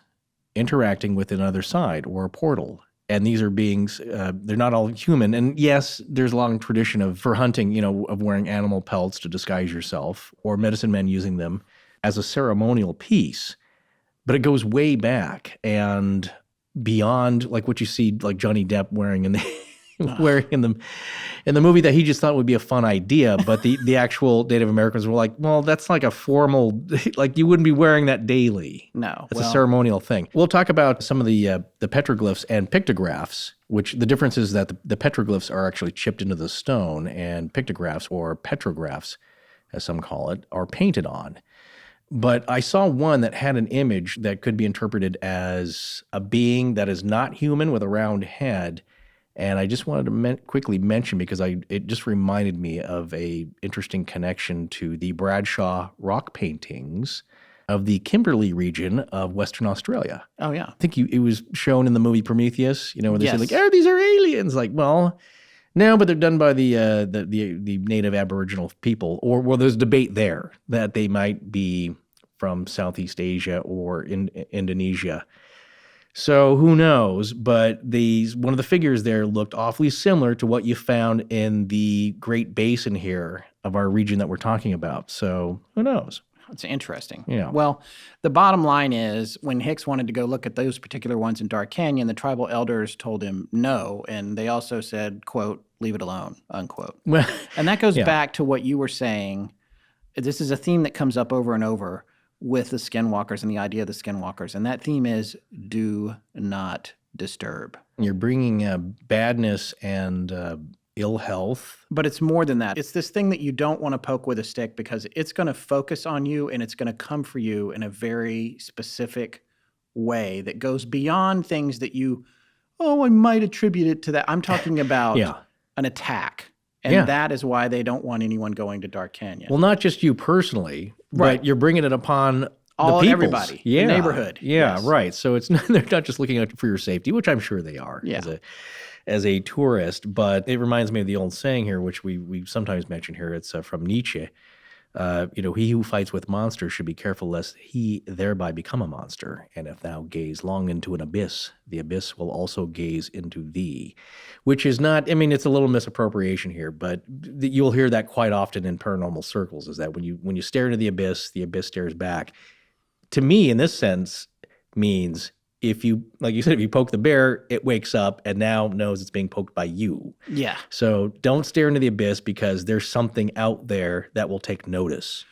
interacting with another side or a portal. And these are beings, they're not all human. And yes, there's a long tradition for hunting, of wearing animal pelts to disguise yourself, or medicine men using them as a ceremonial piece. But it goes way back and beyond, like what you see, like Johnny Depp wearing in the movie that he just thought would be a fun idea. But the actual Native Americans were like, well, that's like a formal, like you wouldn't be wearing that daily.
No.
It's a ceremonial thing. We'll talk about some of the petroglyphs and pictographs, which the difference is that the petroglyphs are actually chipped into the stone, and pictographs, or petrographs, as some call it, are painted on. But I saw one that had an image that could be interpreted as a being that is not human with a round head. And I just wanted to quickly mention, because it just reminded me of a interesting connection to the Bradshaw rock paintings of the Kimberley region of Western Australia.
Oh, yeah.
I think it was shown in the movie Prometheus, where they say like,
Yes.
these are aliens. Like, well, no, but they're done by the native Aboriginal people. Or, well, there's debate there that they might be from Southeast Asia or in Indonesia. So who knows? But one of the figures there looked awfully similar to what you found in the Great Basin here of our region that we're talking about. So who knows?
It's interesting.
Yeah.
Well, the bottom line is, when Hicks wanted to go look at those particular ones in Dark Canyon, the tribal elders told him no. And they also said, quote, leave it alone, unquote.
Well,
And that goes back to what you were saying. This is a theme that comes up over and over with the Skinwalkers and the idea of the Skinwalkers. And that theme is do not disturb.
You're bringing badness and ill health.
But it's more than that. It's this thing that you don't want to poke with a stick, because it's going to focus on you and it's going to come for you in a very specific way that goes beyond things that I might attribute it to that. I'm talking about an attack. And that is why they don't want anyone going to Dark Canyon.
Well, not just you personally,
Right.
but you're bringing it upon
all
the peoples.
everybody, the neighborhood.
Yeah,
Yes.
right. So they're not just looking out for your safety, which I'm sure they are as a tourist. But it reminds me of the old saying here, which we sometimes mention here. It's from Nietzsche. He who fights with monsters should be careful lest he thereby become a monster. And if thou gaze long into an abyss, the abyss will also gaze into thee. Which is not, it's a little misappropriation here, but you'll hear that quite often in paranormal circles, is that when you stare into the abyss stares back. To me, in this sense, means if you, like you said, if you poke the bear, it wakes up and now knows it's being poked by you.
Yeah.
So don't stare into the abyss, because there's something out there that will take notice.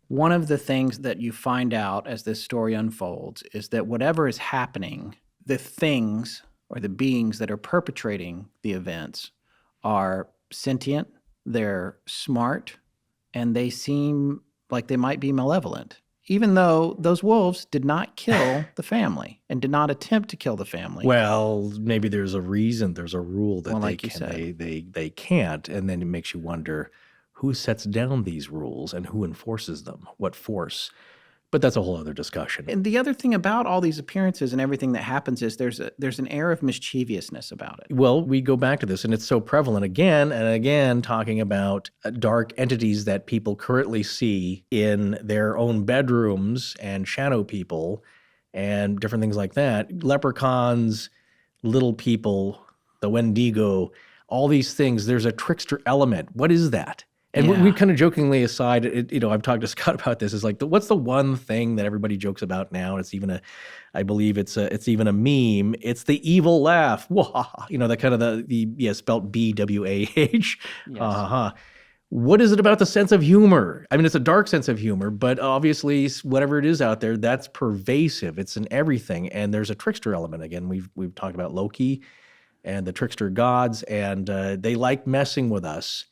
One of the things that you find out as this story unfolds is that whatever is happening, the things or the beings that are perpetrating the events are sentient, they're smart, and they seem like they might be malevolent, even though those wolves did not kill the family and did not attempt to kill the family.
Well, maybe there's a reason, there's a rule that
they
can't, and then it makes you wonder who sets down these rules and who enforces them, what force. But that's a whole other discussion.
And the other thing about all these appearances and everything that happens is there's an air of mischievousness about it.
Well, we go back to this, and it's so prevalent again and again, talking about dark entities that people currently see in their own bedrooms, and shadow people and different things like that. Leprechauns, little people, the Wendigo, all these things. There's a trickster element. What is that? And we kind of jokingly aside, I've talked to Scott about this, is like, what's the one thing that everybody jokes about now? And it's even I believe it's even a meme. It's the evil laugh. That kind of the spelt BWAH.
Yes.
What is it about the sense of humor? It's a dark sense of humor, but obviously whatever it is out there, that's pervasive. It's in everything. And there's a trickster element. Again, we've talked about Loki and the trickster gods, and they like messing with us.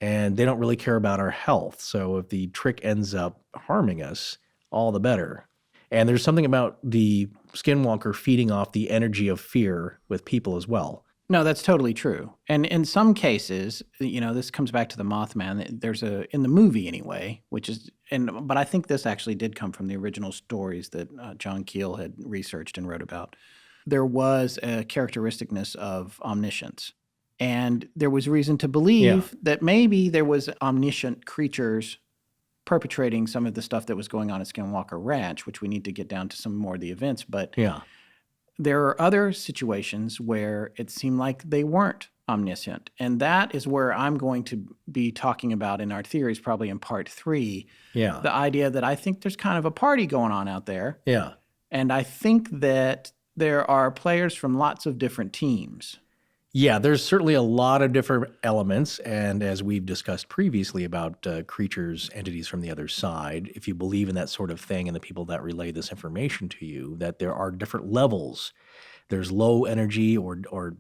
And they don't really care about our health. So if the trick ends up harming us, all the better. And there's something about the Skinwalker feeding off the energy of fear with people as well.
No, that's totally true. And in some cases, this comes back to the Mothman. There's in the movie anyway, but I think this actually did come from the original stories that John Keel had researched and wrote about. There was a characteristicness of omniscience. And there was reason to believe that maybe there was omniscient creatures perpetrating some of the stuff that was going on at Skinwalker Ranch, which we need to get down to some more of the events. But there are other situations where it seemed like they weren't omniscient. And that is where I'm going to be talking about in our theories, probably in part 3.
Yeah.
The idea that I think there's kind of a party going on out there.
Yeah.
And I think that there are players from lots of different teams.
Yeah, there's certainly a lot of different elements. And as we've discussed previously about creatures, entities from the other side, if you believe in that sort of thing and the people that relay this information to you, that there are different levels. There's low energy or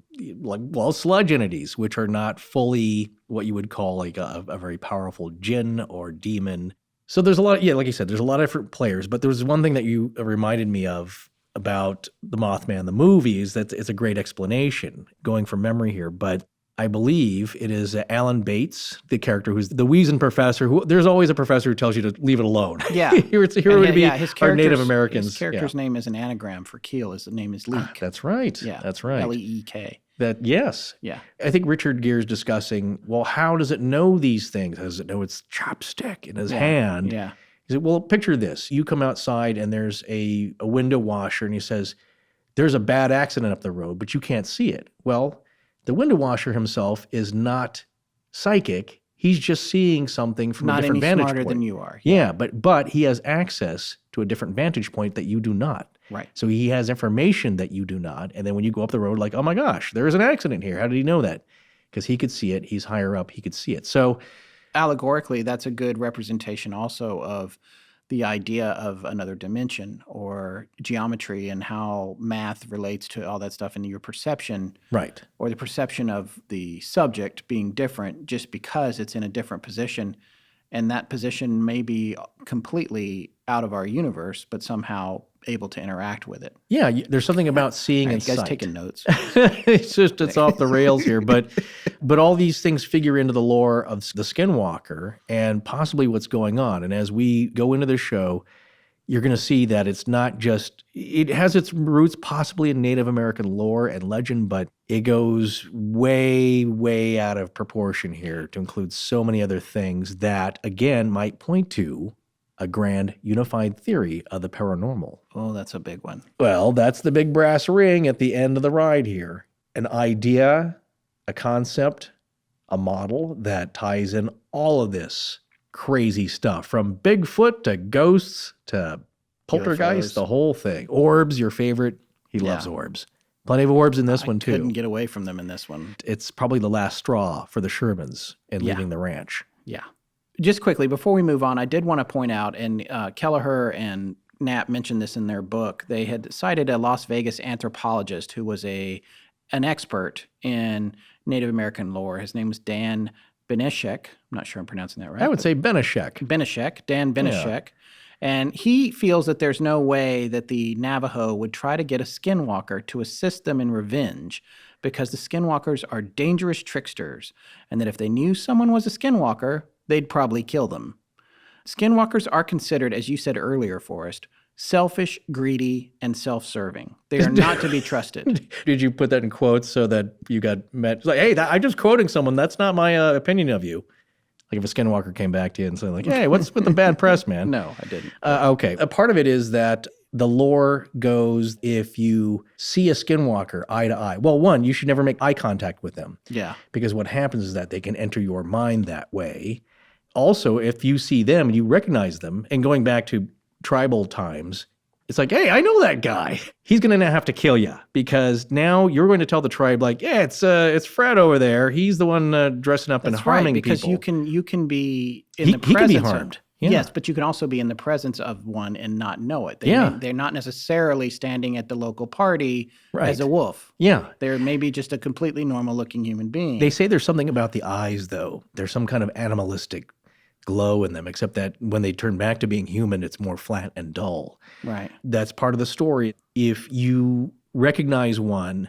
sludge entities, which are not fully what you would call like a very powerful jinn or demon. So there's a lot, like you said, there's a lot of different players. But there was one thing that you reminded me of about the Mothman, the movie, is that it's a great explanation, going from memory here. But I believe it is Alan Bates, the character who's the Weazen professor. There's always a professor who tells you to leave it alone.
Yeah.
Here would be our Native Americans.
His character's name is an anagram for Keel. His name is Leek.
That's right.
Yeah.
That's right.
Leek.
Yes.
Yeah.
I think Richard Gere's discussing, well, how does it know these things? How does it know its chopstick in his hand?
Yeah.
He said, well, picture this. You come outside and there's a window washer, and he says, there's a bad accident up the road, but you can't see it. Well, the window washer himself is not psychic. He's just seeing something from a different vantage point.
Not any smarter than you are.
Yeah, but he has access to a different vantage point that you do not.
Right.
So he has information that you do not. And then when you go up the road, like, oh my gosh, there is an accident here. How did he know that? Because he could see it. He's higher up. He could see it. So
allegorically, that's a good representation also of the idea of another dimension or geometry and how math relates to all that stuff and your perception.
Right.
Or the perception of the subject being different just because it's in a different position. And that position may be completely out of our universe, but somehow able to interact with it.
Yeah, there's something about seeing and
sight. You guys
sight.
taking notes?
It's off the rails here, but all these things figure into the lore of the Skinwalker and possibly what's going on. And as we go into the show, you're going to see that it's not just, it has its roots possibly in Native American lore and legend, but it goes way, way out of proportion here to include so many other things that, again, might point to a grand unified theory of the paranormal.
Oh, that's a big one.
Well, that's the big brass ring at the end of the ride here. An idea, a concept, a model that ties in all of this crazy stuff, from Bigfoot to ghosts to poltergeists,
UFOs.
The whole thing. Orbs, your favorite. He loves orbs. Plenty of orbs in this one, too.
I couldn't get away from them in this one.
It's probably the last straw for the Shermans in leaving the ranch.
Yeah. Just quickly, before we move on, I did want to point out, and Kelleher and Knapp mentioned this in their book, they had cited a Las Vegas anthropologist who was an expert in Native American lore. His name was Dan Benishek. I'm not sure I'm pronouncing that right.
I would say Benishek.
Dan Benishek. Yeah. And he feels that there's no way that the Navajo would try to get a skinwalker to assist them in revenge because the skinwalkers are dangerous tricksters, and that if they knew someone was a skinwalker, they'd probably kill them. Skinwalkers are considered, as you said earlier, Forrest, selfish, greedy, and self-serving. They are not to be trusted.
Did you put that in quotes so that you got met? It's like, hey, I'm just quoting someone. That's not my opinion of you. Like if a skinwalker came back to you and said, like, hey, what's with the bad press, man?
No, I didn't.
Okay. A part of it is that the lore goes, if you see a skinwalker eye to eye, well, one, you should never make eye contact with them.
Yeah.
Because what happens is that they can enter your mind that way. Also, if you see them and you recognize them, and going back to tribal times, it's like, hey, I know that guy. He's going to have to kill you because now you're going to tell the tribe, like, yeah, it's Fred over there. He's the one dressing up and harming people.
Because you can be in the presence.
He can be harmed. Yeah.
Yes, but you can also be in the presence of one and not know it. They're not necessarily standing at the local party as a wolf.
Yeah.
They're maybe just a completely normal-looking human being.
They say there's something about the eyes, though. There's some kind of animalistic glow in them, except that when they turn back to being human, it's more flat and dull.
Right.
That's part of the story. If you recognize one,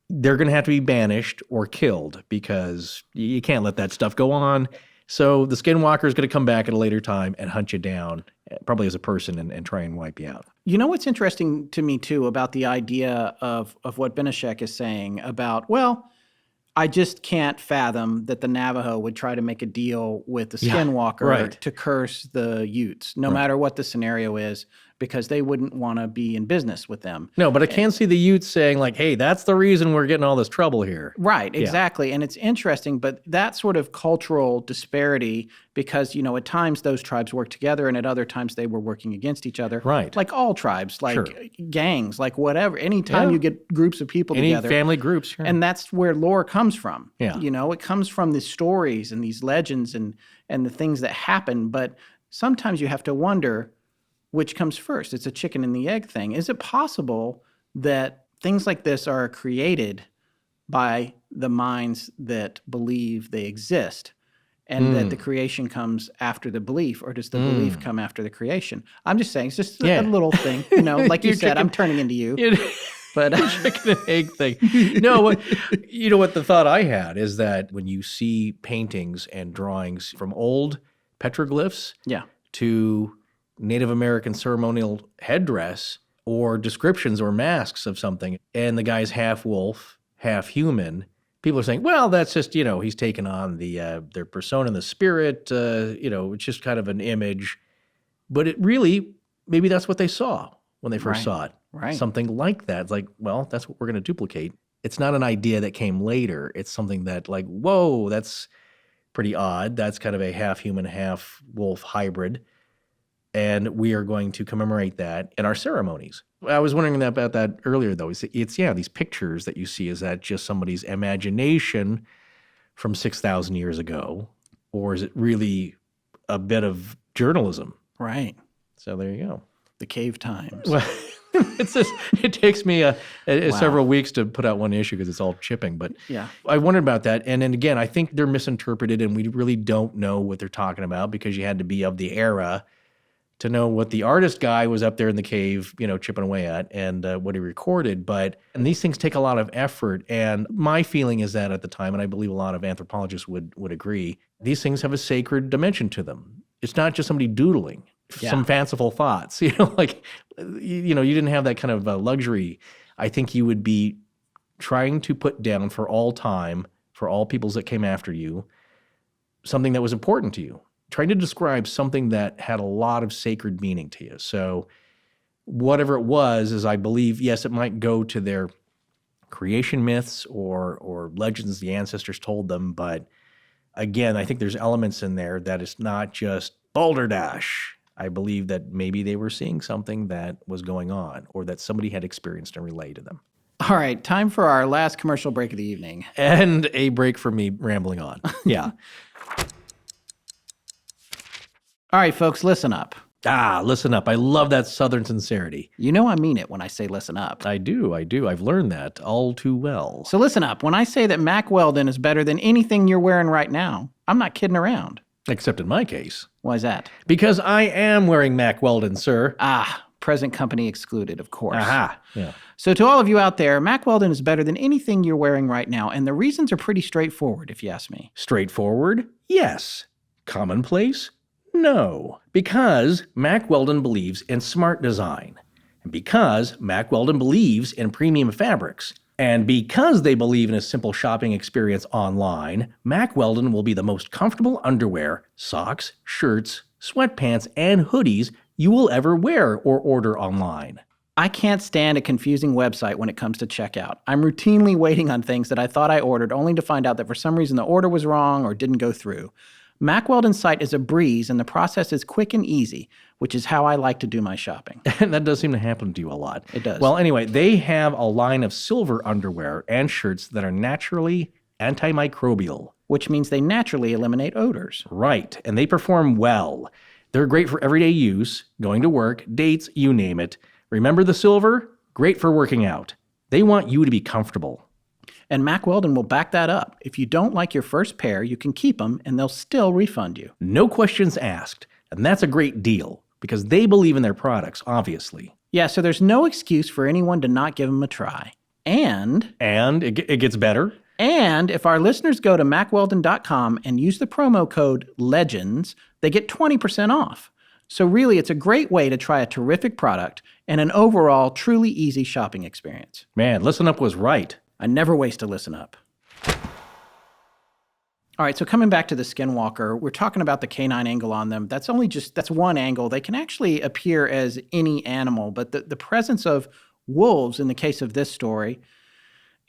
they're going to have to be banished or killed because you can't let that stuff go on. So the skinwalker is going to come back at a later time and hunt you down, probably as a person, and try and wipe you out.
You know what's interesting to me, too, about the idea of what Benishek is saying about, well, I just can't fathom that the Navajo would try to make a deal with the Skinwalker to curse the Utes, no matter what the scenario is, because they wouldn't want to be in business with them.
No, but I can see the Utes saying like, hey, that's the reason we're getting all this trouble here.
Right, exactly. And it's interesting, but that sort of cultural disparity, because, at times those tribes work together and at other times they were working against each other.
Right.
Like all tribes, like gangs, like whatever. Anytime you get groups of people together.
Any family groups. Sure.
And that's where lore comes from.
Yeah.
It comes from the stories and these legends and the things that happen. But sometimes you have to wonder which comes first. It's a chicken and the egg thing. Is it possible that things like this are created by the minds that believe they exist and that the creation comes after the belief, or does the belief come after the creation? I'm just saying, it's just a little thing. Like you said, I'm turning into you. But
chicken and egg thing. No, what the thought I had is that when you see paintings and drawings from old petroglyphs to Native American ceremonial headdress or descriptions or masks of something, and the guy's half wolf, half human, people are saying, well, that's just, he's taken on their persona and the spirit, it's just kind of an image. But it really, maybe that's what they saw when they first saw it.
Right.
Something like that. It's like, well, that's what we're going to duplicate. It's not an idea that came later. It's something that like, whoa, that's pretty odd. That's kind of a half human, half wolf hybrid. And we are going to commemorate that in our ceremonies. I was wondering about that earlier, though. It's these pictures that you see, is that just somebody's imagination from 6,000 years ago? Or is it really a bit of journalism?
Right.
So there you go.
The cave times.
Well, it takes me several weeks to put out one issue because it's all chipping. But I wondered about that. And then again, I think they're misinterpreted and we really don't know what they're talking about because you had to be of the era to know what the artist guy was up there in the cave, chipping away at and what he recorded. And these things take a lot of effort. And my feeling is that at the time, and I believe a lot of anthropologists would agree, these things have a sacred dimension to them. It's not just somebody doodling some fanciful thoughts, you didn't have that kind of luxury. I think you would be trying to put down for all time, for all peoples that came after you, something that was important to you. Trying to describe something that had a lot of sacred meaning to you. So whatever it was, is I believe, yes, it might go to their creation myths or legends the ancestors told them. But again, I think there's elements in there that it's not just balderdash. I believe that maybe they were seeing something that was going on or that somebody had experienced and relayed to them.
All right, time for our last commercial break of the evening.
And a break for me rambling on. Yeah.
All right, folks, listen up.
Listen up. I love that Southern sincerity.
I mean it when I say listen up.
I do. I've learned that all too well.
So listen up. When I say that Mack Weldon is better than anything you're wearing right now, I'm not kidding around.
Except in my case.
Why is that?
Because I am wearing Mack Weldon, sir.
Present company excluded, of course.
Aha. Yeah.
So to all of you out there, Mack Weldon is better than anything you're wearing right now, and the reasons are pretty straightforward, if you ask me.
Straightforward? Yes. Commonplace? No. Because Mack Weldon believes in smart design. And because Mack Weldon believes in premium fabrics. And because they believe in a simple shopping experience online, Mack Weldon will be the most comfortable underwear, socks, shirts, sweatpants, and hoodies you will ever wear or order online.
I can't stand a confusing website when it comes to checkout. I'm routinely waiting on things that I thought I ordered only to find out that for some reason the order was wrong or didn't go through. Mack Weldon's site is a breeze and the process is quick and easy, which is how I like to do my shopping.
And that does seem to happen to you a lot.
It does.
Well, anyway, they have a line of silver underwear and shirts that are naturally antimicrobial.
Which means they naturally eliminate odors.
Right, and they perform well. They're great for everyday use, going to work, dates, you name it. Remember the silver? Great for working out. They want you to be comfortable.
And Mack Weldon will back that up. If you don't like your first pair, you can keep them and they'll still refund you.
No questions asked. And that's a great deal because they believe in their products, obviously.
Yeah, so there's no excuse for anyone to not give them a try. And
it gets better.
And if our listeners go to mackweldon.com and use the promo code LEGENDS, they get 20% off. So really, it's a great way to try a terrific product and an overall truly easy shopping experience.
Man, Listen Up was right.
I never waste a listen up. All right, so coming back to the Skinwalker, we're talking about the canine angle on them. That's one angle. They can actually appear as any animal, but the presence of wolves in the case of this story,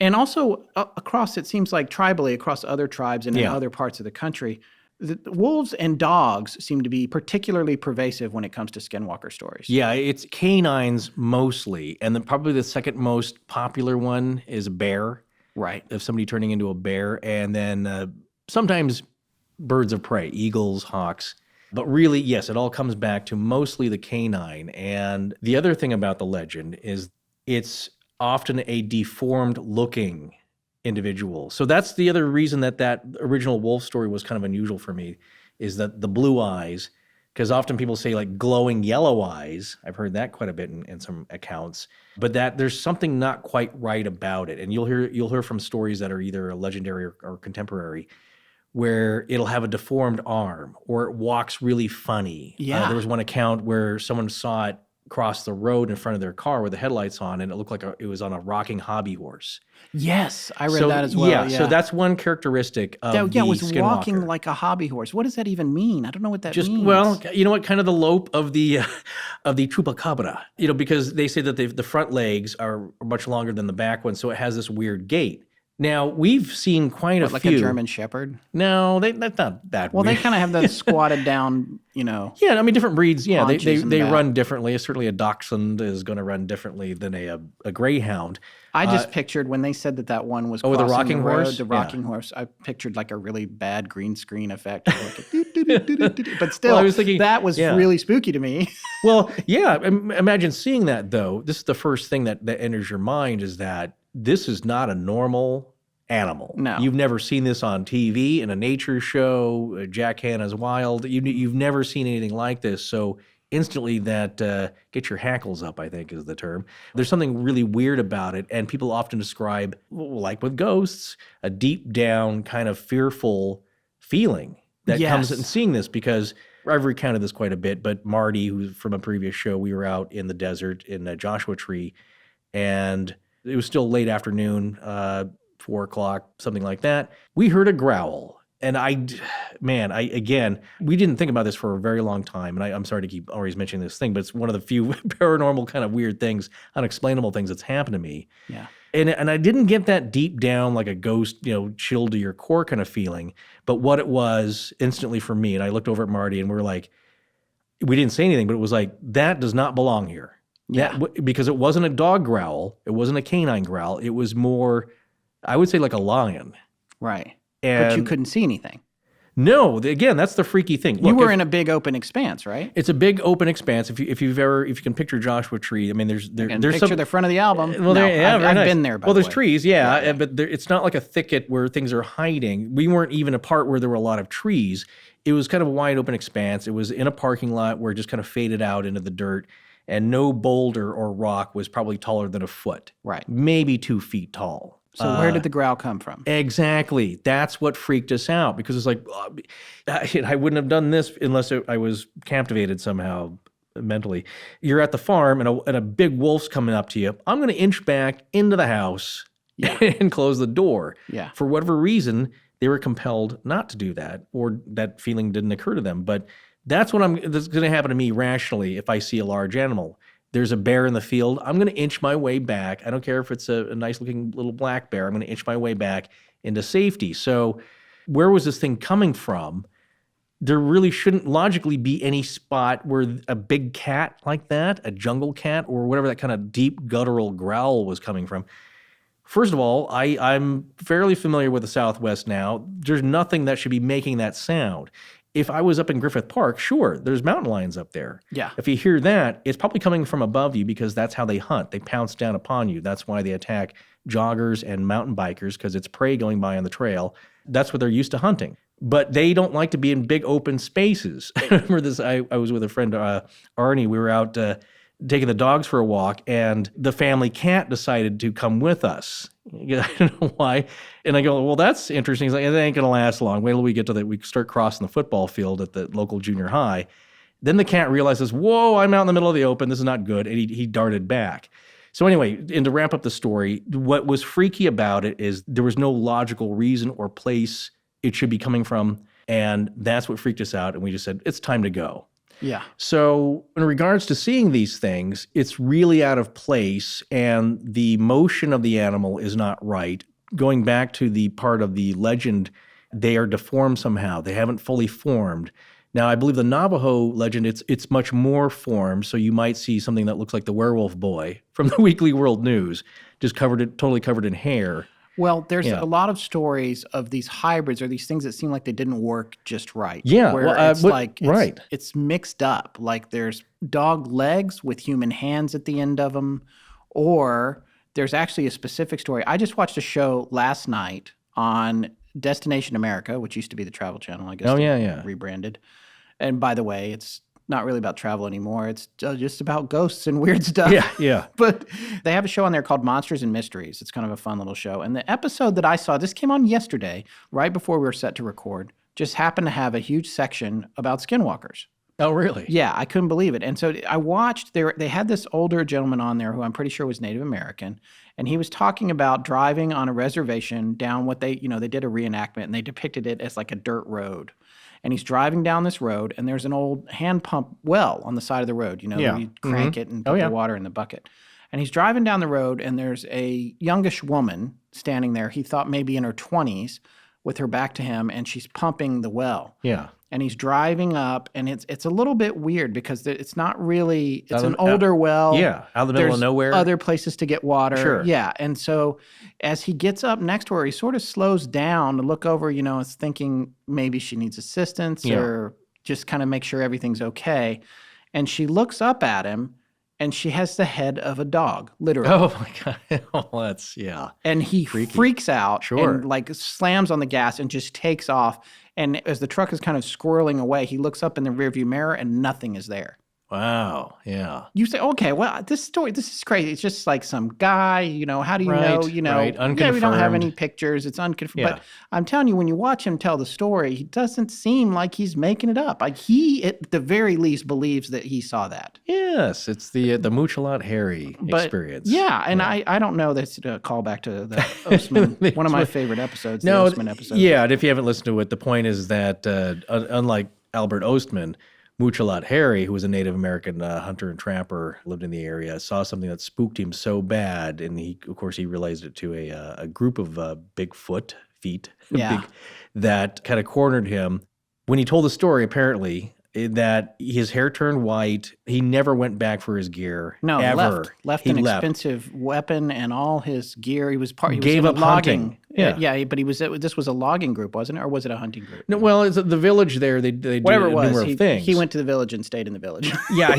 and also across, it seems like tribally, across other tribes and in other parts of the country, the wolves and dogs seem to be particularly pervasive when it comes to Skinwalker stories.
Yeah, it's canines mostly, and then probably the second most popular one is a bear.
Right.
Of somebody turning into a bear, and then sometimes birds of prey, eagles, hawks. But really, yes, it all comes back to mostly the canine. And the other thing about the legend is it's often a deformed looking individual. So that's the other reason that original wolf story was kind of unusual for me, is that the blue eyes, because often people say like glowing yellow eyes. I've heard that quite a bit in some accounts, but that there's something not quite right about it. And you'll hear from stories that are either legendary or contemporary, where it'll have a deformed arm or it walks really funny.
Yeah.
There was one account where someone saw it cross the road in front of their car with the headlights on, and it looked like it was on a rocking hobby horse.
Yes, I read that as well.
Yeah, so that's one characteristic of the
it was
Skinwalker.
walking like a hobby horse. What does that even mean? I don't know what that means.
Well, you know what? Kind of the lope of the chupacabra. Because they say that the front legs are much longer than the back ones, so it has this weird gait. Now, we've seen quite a few.
Like a German Shepherd?
No, that's not that
Well,
weird.
they kind of have the squatted down,
Yeah, I mean, different breeds, yeah, they
back.
run differently. Certainly a dachshund is going to run differently than a greyhound.
I just pictured when they said that one was
the
crossing
rocking
the road,
horse?
the rocking horse, I pictured like a really bad green screen effect. But still,
Well, I was thinking,
that was really spooky to me.
Well, yeah, imagine seeing that, though. This is the first thing that enters your mind, is that this is not a normal animal.
No.
You've never seen this on TV, in a nature show, Jack Hanna's Wild. You've never seen anything like this. So instantly that get your hackles up, I think is the term. There's something really weird about it. And people often describe, like with ghosts, a deep down kind of fearful feeling that comes in seeing this, because I've recounted this quite a bit, but Marty, who's from a previous show, we were out in the desert in a Joshua Tree, and it was still late afternoon, 4 o'clock, something like that. We heard a growl. And again, we didn't think about this for a very long time. And I'm sorry to keep always mentioning this thing, but it's one of the few paranormal kind of weird things, unexplainable things that's happened to me.
Yeah.
And I didn't get that deep down, like a ghost, chill to your core kind of feeling. But what it was instantly for me, and I looked over at Marty and we were like, we didn't say anything, but it was like, that does not belong here.
Yeah.
Because it wasn't a dog growl. It wasn't a canine growl. It was more, I would say, like a lion.
Right.
And
but you couldn't see anything.
No, again, that's the freaky thing.
You were in a big open expanse, right?
It's a big open expanse. If you can picture Joshua Tree, I mean, there's
picture the front of the album.
Well, I've
nice. Been there.
There's trees, but it's not like a thicket where things are hiding. We weren't even a part where there were a lot of trees. It was kind of a wide open expanse. It was in a parking lot where it just kind of faded out into the dirt, and no boulder or rock was probably taller than a foot.
Right.
Maybe 2 feet tall.
So where did the growl come from?
Exactly. That's what freaked us out, because it's like, I wouldn't have done this unless I was captivated somehow mentally. You're at the farm and a big wolf's coming up to you. I'm going to inch back into the house and close the door.
Yeah.
For whatever reason, they were compelled not to do that, or that feeling didn't occur to them. But that's going to happen to me rationally if I see a large animal. There's a bear in the field. I'm going to inch my way back. I don't care if it's a nice-looking little black bear. I'm going to inch my way back into safety. So where was this thing coming from? There really shouldn't logically be any spot where a big cat like that, a jungle cat, or whatever that kind of deep guttural growl was coming from. First of all, I'm fairly familiar with the Southwest now. There's nothing that should be making that sound. If I was up in Griffith Park, sure, there's mountain lions up there.
Yeah.
If you hear that, it's probably coming from above you, because that's how they hunt. They pounce down upon you. That's why they attack joggers and mountain bikers, because it's prey going by on the trail. That's what they're used to hunting. But they don't like to be in big open spaces. I remember this, I was with a friend, Arnie. We were out taking the dogs for a walk, and the family cat decided to come with us. I don't know why. And I go, well, that's interesting. He's like, it ain't going to last long. Wait till we get to we start crossing the football field at the local junior high. Then the cat realizes, whoa, I'm out in the middle of the open. This is not good. And he darted back. So anyway, and to wrap up the story, what was freaky about it is there was no logical reason or place it should be coming from. And that's what freaked us out. And we just said, it's time to go.
Yeah.
So in regards to seeing these things, it's really out of place and the motion of the animal is not right. Going back to the part of the legend, they are deformed somehow. They haven't fully formed. Now, I believe the Navajo legend, it's much more formed, so you might see something that looks like the werewolf boy from the Weekly World News, just totally covered in hair.
Well, there's a lot of stories of these hybrids or these things that seem like they didn't work just right.
Yeah.
Where it's mixed up. Like there's dog legs with human hands at the end of them, or there's actually a specific story. I just watched a show last night on Destination America, which used to be the Travel Channel, I guess. Rebranded. And by the way, it's not really about travel anymore. It's just about ghosts and weird stuff.
Yeah.
But they have a show on there called Monsters and Mysteries. It's kind of a fun little show. And the episode that I saw, this came on yesterday, right before we were set to record, just happened to have a huge section about skinwalkers.
Oh, really?
Yeah, I couldn't believe it. And so I watched, they had this older gentleman on there who I'm pretty sure was Native American, and he was talking about driving on a reservation down what they did a reenactment, and they depicted it as like a dirt road. And he's driving down this road, and there's an old hand pump well on the side of the road, where you crank it and put the water in the bucket. And he's driving down the road, and there's a youngish woman standing there. He thought maybe in her 20s with her back to him, and she's pumping the well.
Yeah.
And he's driving up, and it's a little bit weird because it's not really, it's an older well.
Yeah, out of the middle of nowhere.
Other places to get water.
Sure.
Yeah, and so as he gets up next to her, he sort of slows down to look over, is thinking maybe she needs assistance or just kind of make sure everything's okay. And she looks up at him, and she has the head of a dog, literally.
Oh, my God. Oh, that's,
And he freaks out and like slams on the gas and just takes off. And as the truck is kind of squirreling away, he looks up in the rearview mirror and nothing is there.
Wow. Yeah.
You say, okay, well, this is crazy. It's just like some guy, how do you know?
Right. Unconfirmed.
Yeah, we don't have any pictures. It's unconfirmed.
Yeah.
But I'm telling you, when you watch him tell the story, he doesn't seem like he's making it up. Like he, at the very least, believes that he saw that.
Yes, it's the Muchalot Harry experience.
Yeah, and I don't know that's a callback to the Ostman, one of my favorite episodes, the Ostman episode.
Yeah, and if you haven't listened to it, the point is that unlike Albert Ostman, Muchalot Harry, who was a Native American hunter and trapper, lived in the area, saw something that spooked him so bad, and he realized it to a group of Bigfoot feet that kind of cornered him. When he told the story, apparently, that his hair turned white. He never went back for his gear.
No,
ever.
Left an expensive weapon and all his gear. He was
gave up
logging.
Hunting.
Yeah, but this was a logging group, wasn't it, or was it a hunting group?
No, well, it's the village there. They do
whatever it was.
Number of things.
He went to the village and stayed in the village.
Yeah,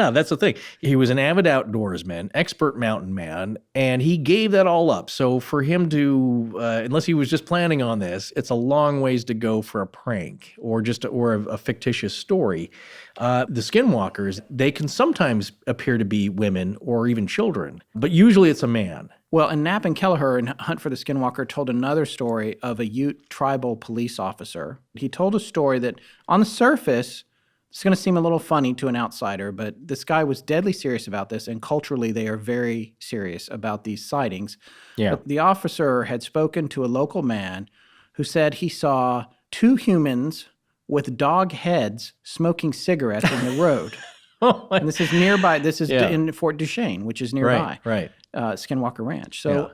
that's the thing. He was an avid outdoorsman, expert mountain man, and he gave that all up. So for him to, unless he was just planning on this, it's a long ways to go for a prank or a fictitious story. The Skinwalkers, they can sometimes appear to be women or even children, but usually it's a man.
Well, and Knapp and Kelleher in Hunt for the Skinwalker told another story of a Ute tribal police officer. He told a story that on the surface, it's going to seem a little funny to an outsider, but this guy was deadly serious about this, and culturally they are very serious about these sightings.
Yeah.
But the officer had spoken to a local man who said he saw two humans with dog heads smoking cigarettes in the road. And this is nearby. This is in Fort Duchesne, which is nearby.
Right.
Skinwalker Ranch. So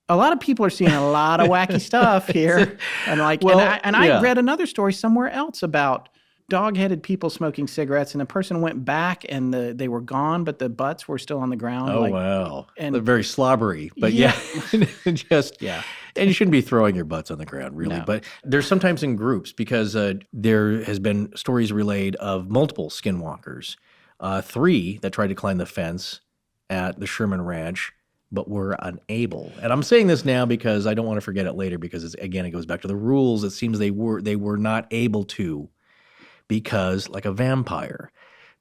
a lot of people are seeing a lot of wacky stuff here. And I read another story somewhere else about dog-headed people smoking cigarettes, and the person went back and they were gone, but the butts were still on the ground.
Oh, wow. And they're very slobbery, but And you shouldn't be throwing your butts on the ground, really. No. But there's sometimes in groups because there has been stories relayed of multiple skinwalkers. 3 that tried to climb the fence at the Sherman Ranch, but were unable. And I'm saying this now because I don't want to forget it later because, it goes back to the rules. It seems they were not able to because, like a vampire,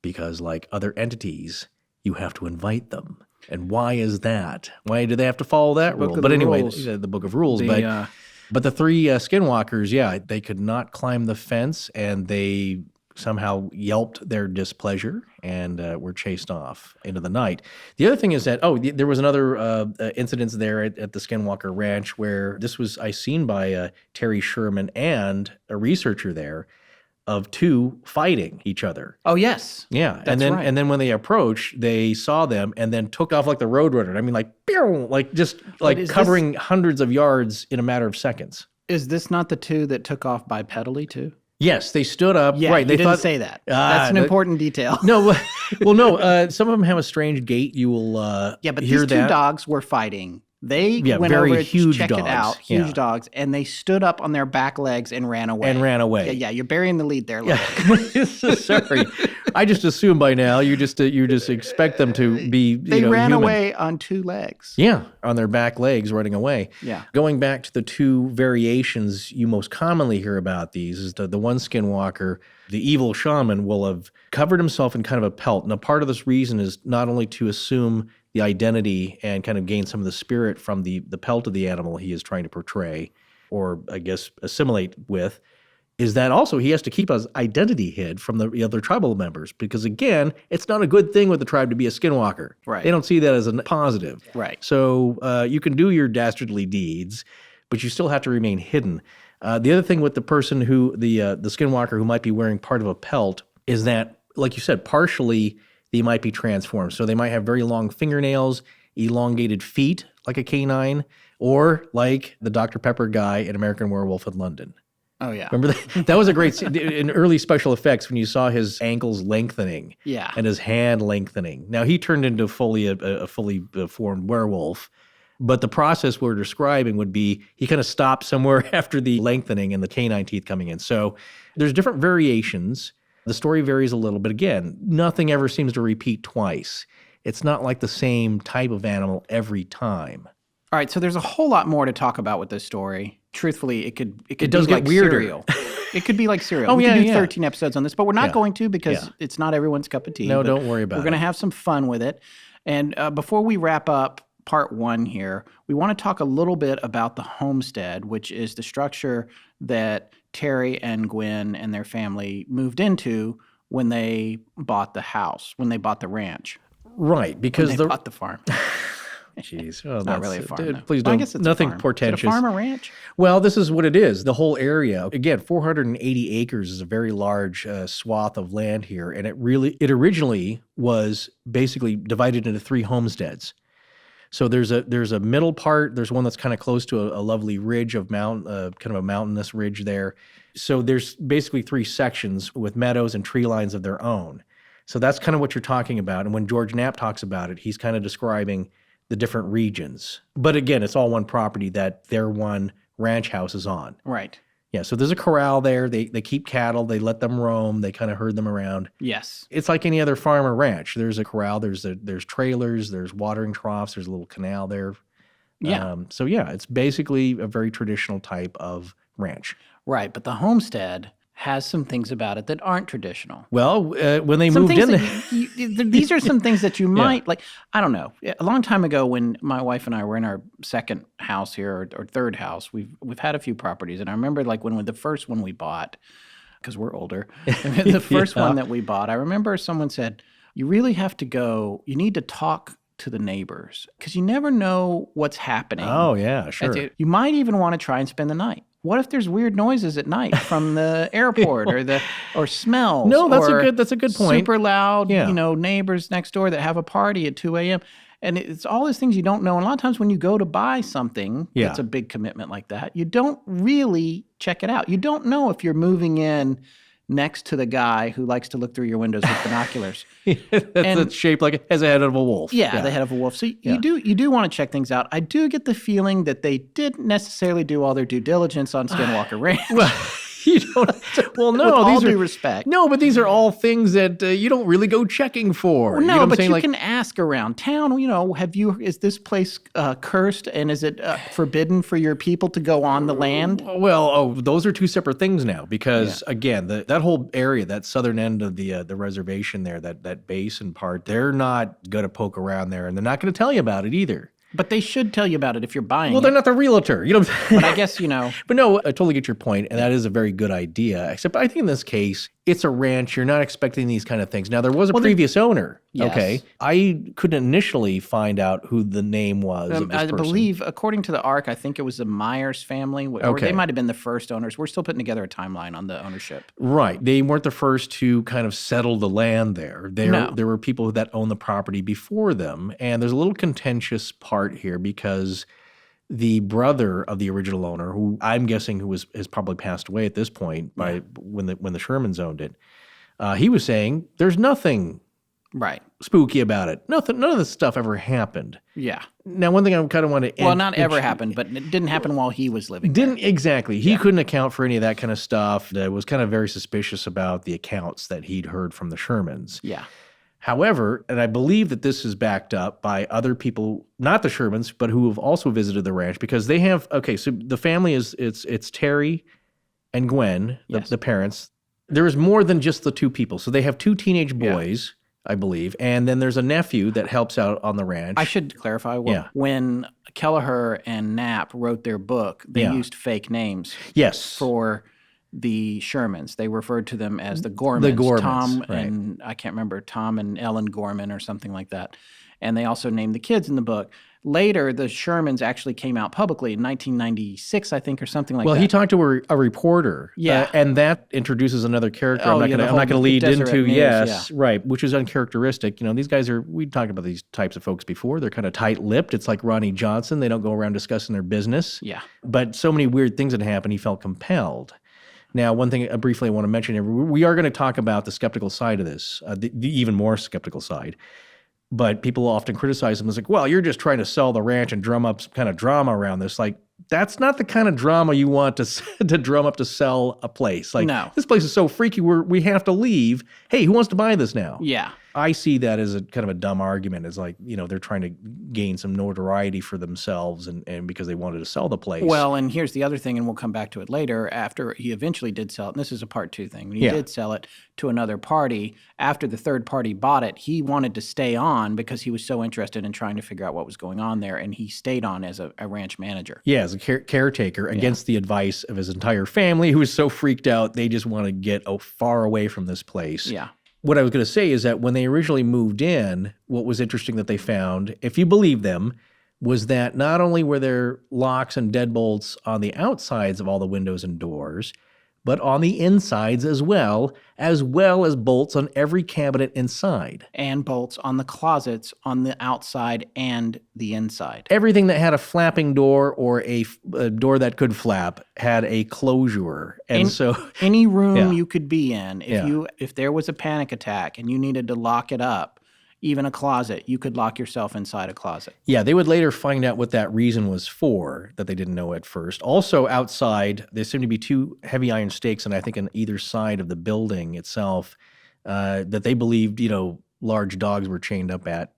because like other entities, you have to invite them. And why is that? Why do they have to follow that rule? But anyway, the Book of Rules. But the 3 skinwalkers, they could not climb the fence, and they somehow yelped their displeasure and were chased off into the night. The other thing is that, there was another incident there at the Skinwalker Ranch where this was seen by Terry Sherman and a researcher there of two fighting each other.
Oh, yes.
Yeah.
That's right.
And then when they approached, they saw them and then took off like the Roadrunner. I mean, like, pew, like just like covering hundreds of yards in a matter of seconds.
Is this not the two that took off bipedally too?
Yes, they stood up.
Yeah,
right.
They didn't say that. That's an important detail.
No, no. Some of them have a strange gait. You will
yeah, but
hear
these two
that.
dogs were fighting. They went
very
over
huge
to check
dogs.
it out, huge dogs, and they stood up on their back legs and ran away. Yeah, you're burying the lead there.
Sorry, I just assume by now you just expect them to be.
They ran
human.
away on two legs.
Yeah, on their back legs, running away.
Yeah.
Going back to the two variations you most commonly hear about these is the one Skinwalker, the evil shaman, will have covered himself in kind of a pelt. Now, part of this reason is not only to assume the identity and kind of gain some of the spirit from the pelt of the animal he is trying to portray, or I guess assimilate with, is that also he has to keep his identity hid from the other tribal members. Because again, it's not a good thing with the tribe to be a Skinwalker.
Right.
They don't see that as a positive.
Right.
So you can do your dastardly deeds, but you still have to remain hidden. The other thing with the person who, the Skinwalker who might be wearing part of a pelt is that, like you said, partially they might be transformed. So they might have very long fingernails, elongated feet like a canine, or like the Dr. Pepper guy in American Werewolf in London.
Oh, yeah.
Remember that? That was a great scene in early special effects when you saw his ankles lengthening and his hand lengthening. Now, he turned into a fully formed werewolf, but the process we're describing would be he kind of stopped somewhere after the lengthening and the canine teeth coming in. So there's different variations. The story varies a little, but again, nothing ever seems to repeat twice. It's not like the same type of animal every time.
All right, so there's a whole lot more to talk about with this story. Truthfully, it
does
be
get
like
weirder.
Serial. It could be like Serial.
Oh,
we
yeah,
could do 13 episodes on this, but we're not going to because
Yeah.
it's not everyone's cup of tea.
No,
but
don't worry about it.
We're going to have some fun with it. And before we wrap up part one here, we want to talk a little bit about the Homestead, which is the structure that Terry and Gwen and their family moved into when they bought the house, when they bought the ranch.
Right, because
When they bought the farm.
Jeez,
It's not really a farm, though.
Please
Well, I
don't.
guess it's
Nothing
a farm.
portentous.
Is it a farm or ranch?
Well, this is what it is. The whole area, again, 480 acres is a very large swath of land here, and it originally was basically divided into 3 homesteads. So there's a middle part. There's one that's kind of close to a lovely ridge of kind of a mountainous ridge there. So there's basically 3 sections with meadows and tree lines of their own. So that's kind of what you're talking about. And when George Knapp talks about it, he's kind of describing the different regions. But again, it's all one property that their one ranch house is on.
Right.
Yeah, so there's a corral there. They keep cattle. They let them roam. They kind of herd them around.
Yes.
It's like any other farm or ranch. There's a corral. There's trailers. There's watering troughs. There's a little canal there.
Yeah.
So yeah, it's basically a very traditional type of ranch.
Right, but the Homestead has some things about it that aren't traditional.
Well, when they
Some
moved
things
in,
that these are some things that you might like. I don't know. A long time ago, when my wife and I were in our second house here or third house, we've had a few properties, and I remember like when the first one we bought, because we're older, the first one that we bought, I remember someone said, "You really have to go. You need to talk to the neighbors because you never know what's happening."
Oh yeah, sure.
You might even want to try and spend the night. What if there's weird noises at night from the airport or smells?
No, that's a good point.
Super loud, neighbors next door that have a party at 2 a.m. And it's all these things you don't know. And a lot of times when you go to buy something that's a big commitment like that, you don't really check it out. You don't know if you're moving in next to the guy who likes to look through your windows with binoculars.
That's shaped like as a head of a wolf.
Yeah, the head of a wolf. So you do want to check things out. I do get the feeling that they didn't necessarily do all their due diligence on Skinwalker Ranch.
Well, you don't. Well, no.
With all
due
respect.
No, but these are all things that you don't really go checking for.
Well,
you know
no,
what I'm
but
saying?
you
Like,
can ask around town. Is this place cursed, and is it forbidden for your people to go on the land?
well, those are 2 separate things now because again, that whole area, that southern end of the reservation there, that basin part, they're not going to poke around there, and they're not going to tell you about it either.
But they should tell you about it if you're buying
Well,
it.
they're not the realtor, you know.
But I guess
But no, I totally get your point, and that is a very good idea. Except I think in this case, it's a ranch. You're not expecting these kind of things. Now, there was a previous owner.
Yes.
Okay. I couldn't initially find out who the name was of this
I
person.
believe, according to the ARC, I think it was the Myers family, or they might have been the first owners. We're still putting together a timeline on the ownership.
Right. They weren't the first to kind of settle the land there. There were people that owned the property before them. And there's a little contentious part here because the brother of the original owner, who I'm guessing has probably passed away at this point by when the Shermans owned it, he was saying there's nothing spooky about it. None of this stuff ever happened.
Yeah.
Now, one thing I kind of want to
not ever happened, but it didn't happen while he was living there.
Exactly. He couldn't account for any of that kind of stuff. Was kind of very suspicious about the accounts that he'd heard from the Shermans.
Yeah.
However, and I believe that this is backed up by other people, not the Shermans, but who have also visited the ranch, because they have, so the family it's Terry and Gwen, the parents. There is more than just the two people. So they have two teenage boys, I believe, and then there's a nephew that helps out on the ranch.
I should clarify, when Kelleher and Knapp wrote their book, they used fake names for the Shermans. They referred to them as the Gormans.
The Gormans,
Tom and I can't remember, Tom and Ellen Gorman or something like that. And they also named the kids in the book. Later, the Shermans actually came out publicly in 1996, I think, or something like that.
Well, he talked to a reporter.
Yeah.
And that introduces another character I'm not going to lead into. Right, which is uncharacteristic. You know, these guys we talked about these types of folks before. They're kind of tight-lipped. It's like Ronnie Johnson. They don't go around discussing their business.
Yeah.
But so many weird things had happened, he felt compelled. Now, one thing briefly I want to mention here, we are going to talk about the skeptical side of this, the even more skeptical side. But people often criticize them as like, well, you're just trying to sell the ranch and drum up some kind of drama around this. Like, that's not the kind of drama you want to drum up to sell a place. Like, this place is so freaky, we have to leave. Hey, who wants to buy this now?
Yeah.
I see that as a kind of a dumb argument. It's like, they're trying to gain some notoriety for themselves and because they wanted to sell the place.
Well, and here's the other thing, and we'll come back to it later, after he eventually did sell it, and this is a part 2 thing. When he did sell it to another party, after the third party bought it, he wanted to stay on because he was so interested in trying to figure out what was going on there, and he stayed on as a ranch manager.
Yeah, as a caretaker against the advice of his entire family, who was so freaked out, they just want to get far away from this place.
Yeah.
What I was going to say is that when they originally moved in, what was interesting that they found, if you believe them, was that not only were there locks and deadbolts on the outsides of all the windows and doors, but on the insides as well as bolts on every cabinet inside.
And bolts on the closets on the outside and the inside.
Everything that had a flapping door or a door that could flap had a closure. And so
any room you could be in, if there was a panic attack and you needed to lock it up, even a closet, you could lock yourself inside a closet.
Yeah, they would later find out what that reason was for that they didn't know at first. Also outside, there seemed to be 2 heavy iron stakes, and I think on either side of the building itself, that they believed, large dogs were chained up at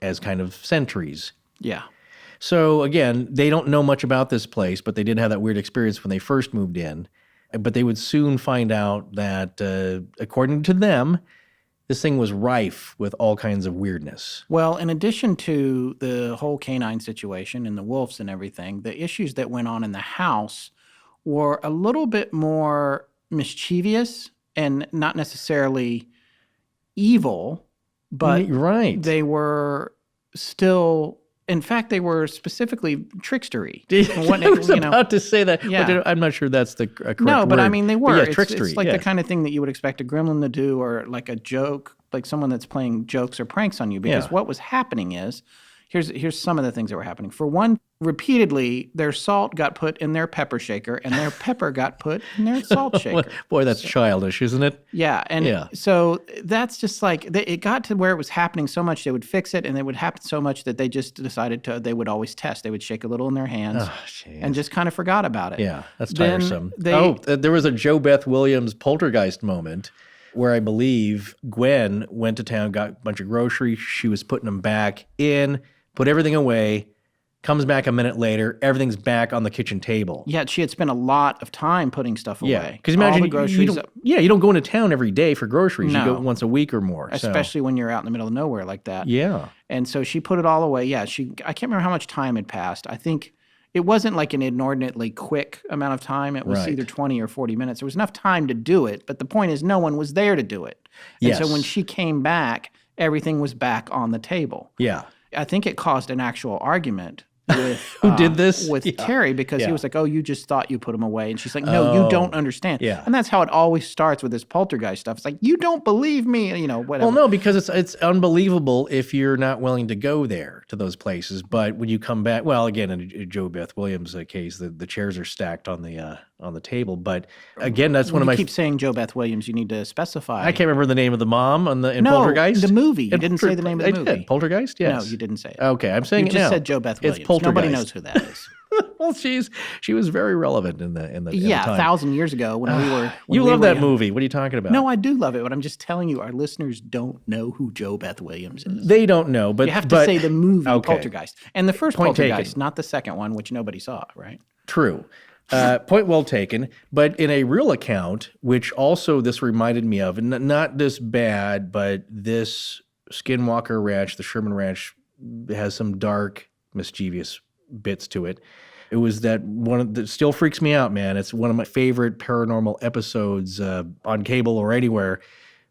as kind of sentries.
Yeah.
So again, they don't know much about this place, but they did have that weird experience when they first moved in. But they would soon find out that, according to them, this thing was rife with all kinds of weirdness.
Well, in addition to the whole canine situation and the wolves and everything, the issues that went on in the house were a little bit more mischievous and not necessarily evil, but they were still... In fact, they were specifically trickstery.
I was about to say that.
Yeah.
But I'm not sure that's the correct word.
No, but I mean, they were.
Yeah, trickstery.
It's like the kind of thing that you would expect a gremlin to do, or like a joke, like someone that's playing jokes or pranks on you. Because what was happening is, here's some of the things that were happening. For one, repeatedly, their salt got put in their pepper shaker, and their pepper got put in their salt shaker.
Boy, that's childish, isn't it?
Yeah, and so that's just like, it got to where it was happening so much, they would fix it, and it would happen so much that they just decided they would always test. They would shake a little in their hands and just kind of forgot about it.
Yeah, that's tiresome. There was a Jo Beth Williams poltergeist moment where I believe Gwen went to town, got a bunch of groceries, she was putting them back in, put everything away, comes back a minute later, everything's back on the kitchen table.
Yeah, she had spent a lot of time putting stuff away.
Yeah, because imagine you don't go into town every day for groceries. No. You go once a week or more.
Especially when you're out in the middle of nowhere like that.
Yeah.
And so she put it all away. Yeah, I can't remember how much time had passed. I think it wasn't like an inordinately quick amount of time. It was
Right.
either 20 or 40 minutes. There was enough time to do it, but the point is no one was there to do it. And so when
Yes.
she came back, everything was back on the table.
Yeah.
I think it caused an actual argument with
Who did this?
with
Yeah.
Terry, because
Yeah.
he was like, "Oh, you just thought you put him away," and she's like, "No, you don't understand."
Yeah.
And that's how it always starts with this poltergeist stuff. It's like, "You don't believe me," whatever.
Well, no, because it's unbelievable if you're not willing to go there to those places. But when you come back, well, again, in Joe Beth Williams' case, the chairs are stacked on the table. But again, that's
when
one of
you
my.
keep saying Joe Beth Williams, you need to specify.
I can't remember the name of the mom in
No,
Poltergeist.
the movie. You
In
didn't say the name of the
I
movie.
did. Poltergeist. Yes.
No, you didn't say it.
Okay, I'm saying
You
it
just
now.
said Joe Beth Williams.
It's Poltergeist.
Nobody knows who that is.
Well, she was very relevant in the
Yeah,
time.
1,000 years ago when we were.
You love that movie. What are you talking about?
No, I do love it, but I'm just telling you, our listeners don't know who Joe Beth Williams is.
They don't know, but
You have to say the movie
okay.
Poltergeist. And the first
Point
Poltergeist,
taken.
not the second one, which nobody saw, right?
True. Point well taken. But in a real account, which also this reminded me of, and not this bad, but this Skinwalker Ranch, the Sherman Ranch, has some dark, mischievous bits to it. It was that one that still freaks me out, man. It's one of my favorite paranormal episodes on cable or anywhere,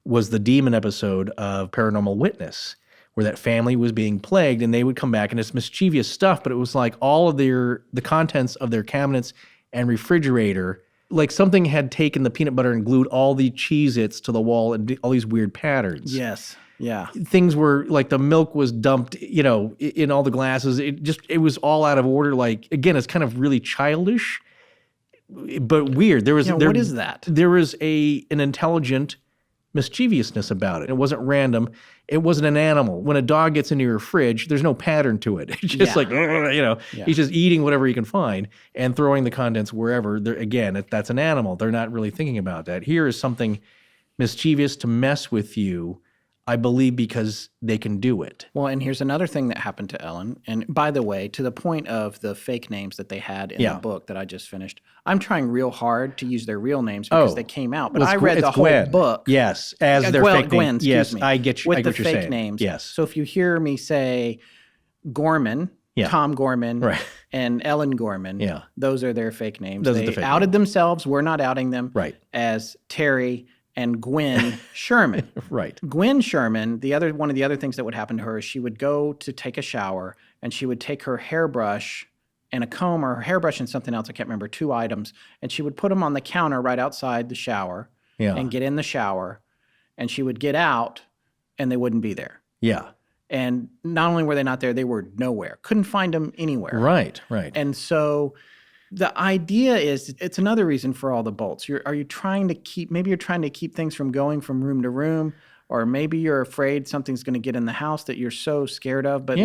was the demon episode of Paranormal Witness, where that family was being plagued and they would come back, and it's mischievous stuff, but it was like all of the contents of their cabinets and refrigerator, like something had taken the peanut butter and glued all the Cheez-Its to the wall and all these weird patterns.
Yes. Yeah.
Things were like the milk was dumped, in all the glasses. It was all out of order. Like, again, it's kind of really childish, but weird.
What is that?
There was an intelligent mischievousness about it. It wasn't random. It wasn't an animal. When a dog gets into your fridge, there's no pattern to it. It's just he's just eating whatever he can find and throwing the contents wherever. Again, that's an animal. They're not really thinking about that. Here is something mischievous to mess with you, I believe, because they can do it.
Well, and here's another thing that happened to Ellen. And by the way, to the point of the fake names that they had in the book that I just finished, I'm trying real hard to use their real names because they came out. But I read the whole book.
Yes, as their fake
Gwen,
name. Yes,
excuse me,
I get you.
with
I get
the
what you're
fake
saying.
names.
Yes.
So if you hear me say Gorman, Tom Gorman,
Right.
and Ellen Gorman, those are their fake names.
Those are
they
the fake
outed themselves. We're not outing them
Right.
as Terry and Gwen Sherman.
Right.
Gwen Sherman, one of the other things that would happen to her is she would go to take a shower and she would take her hairbrush and a comb, or her hairbrush and something else, I can't remember, 2 items, and she would put them on the counter right outside the shower and get in the shower, and she would get out and they wouldn't be there.
Yeah.
And not only were they not there, they were nowhere. Couldn't find them anywhere.
Right.
And so the idea is, it's another reason for all the bolts. Are you trying to keep, maybe you're trying to keep things from going from room to room, or maybe you're afraid something's going to get in the house that you're so scared of. But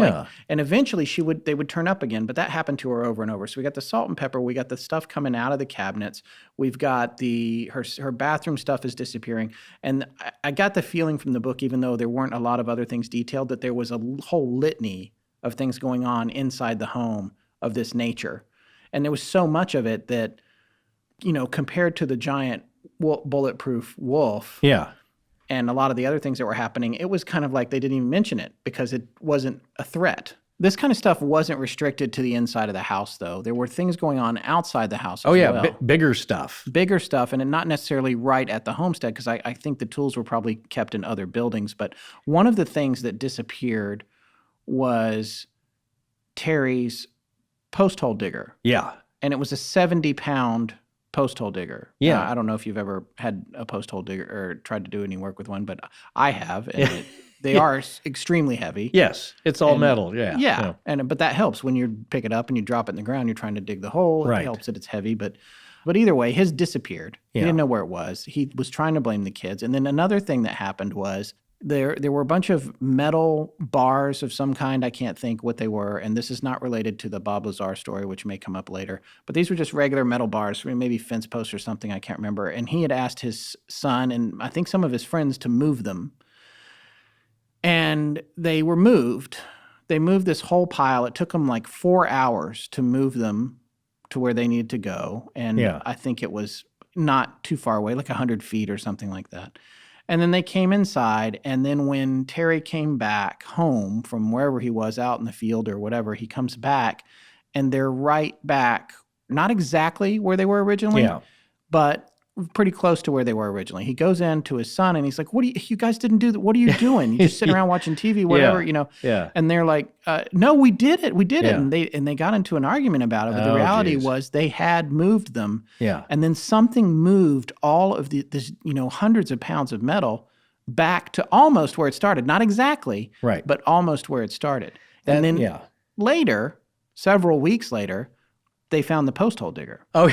and eventually they would turn up again, but that happened to her over and over. So we got the salt and pepper, we got the stuff coming out of the cabinets, we've got her bathroom stuff is disappearing. And I got the feeling from the book, even though there weren't a lot of other things detailed, that there was a whole litany of things going on inside the home of this nature. And there was so much of it that, compared to the giant bulletproof wolf and a lot of the other things that were happening, it was kind of like they didn't even mention it because it wasn't a threat. This kind of stuff wasn't restricted to the inside of the house, though. There were things going on outside the house as well.
Bigger stuff.
Bigger stuff, and not necessarily right at the homestead, because I think the tools were probably kept in other buildings. But one of the things that disappeared was Terry's post hole digger.
Yeah.
And it was a 70-pound post hole digger.
Yeah.
I don't know if you've ever had a post hole digger or tried to do any work with one, but I have. And they are extremely heavy.
Yes. It's all metal. Yeah.
Yeah. But that helps when you pick it up and you drop it in the ground. You're trying to dig the hole.
Right.
It helps that it's heavy. But either way, his disappeared. He didn't know where it was. He was trying to blame the kids. And then another thing that happened was there were a bunch of metal bars of some kind. I can't think what they were. And this is not related to the Bob Lazar story, which may come up later. But these were just regular metal bars, maybe fence posts or something. I can't remember. And he had asked his son and I think some of his friends to move them. And they were moved. They moved this whole pile. It took them like 4 hours to move them to where they needed to go. And I think it was not too far away, like 100 feet or something like that. And then they came inside, and then when Terry came back home from wherever he was, out in the field or whatever, he comes back, and they're right back, not exactly where they were originally, but pretty close to where they were originally. He goes in to his son and he's like, you guys didn't do that. What are you doing? You just sitting around watching TV, whatever, And they're like, no, we did it. We did it. And they got into an argument about it. But the reality was they had moved them.
Yeah.
And then something moved all of this, hundreds of pounds of metal back to almost where it started. Not exactly,
right,
but almost where it started. And then later, several weeks later, they found the post hole digger.
Oh,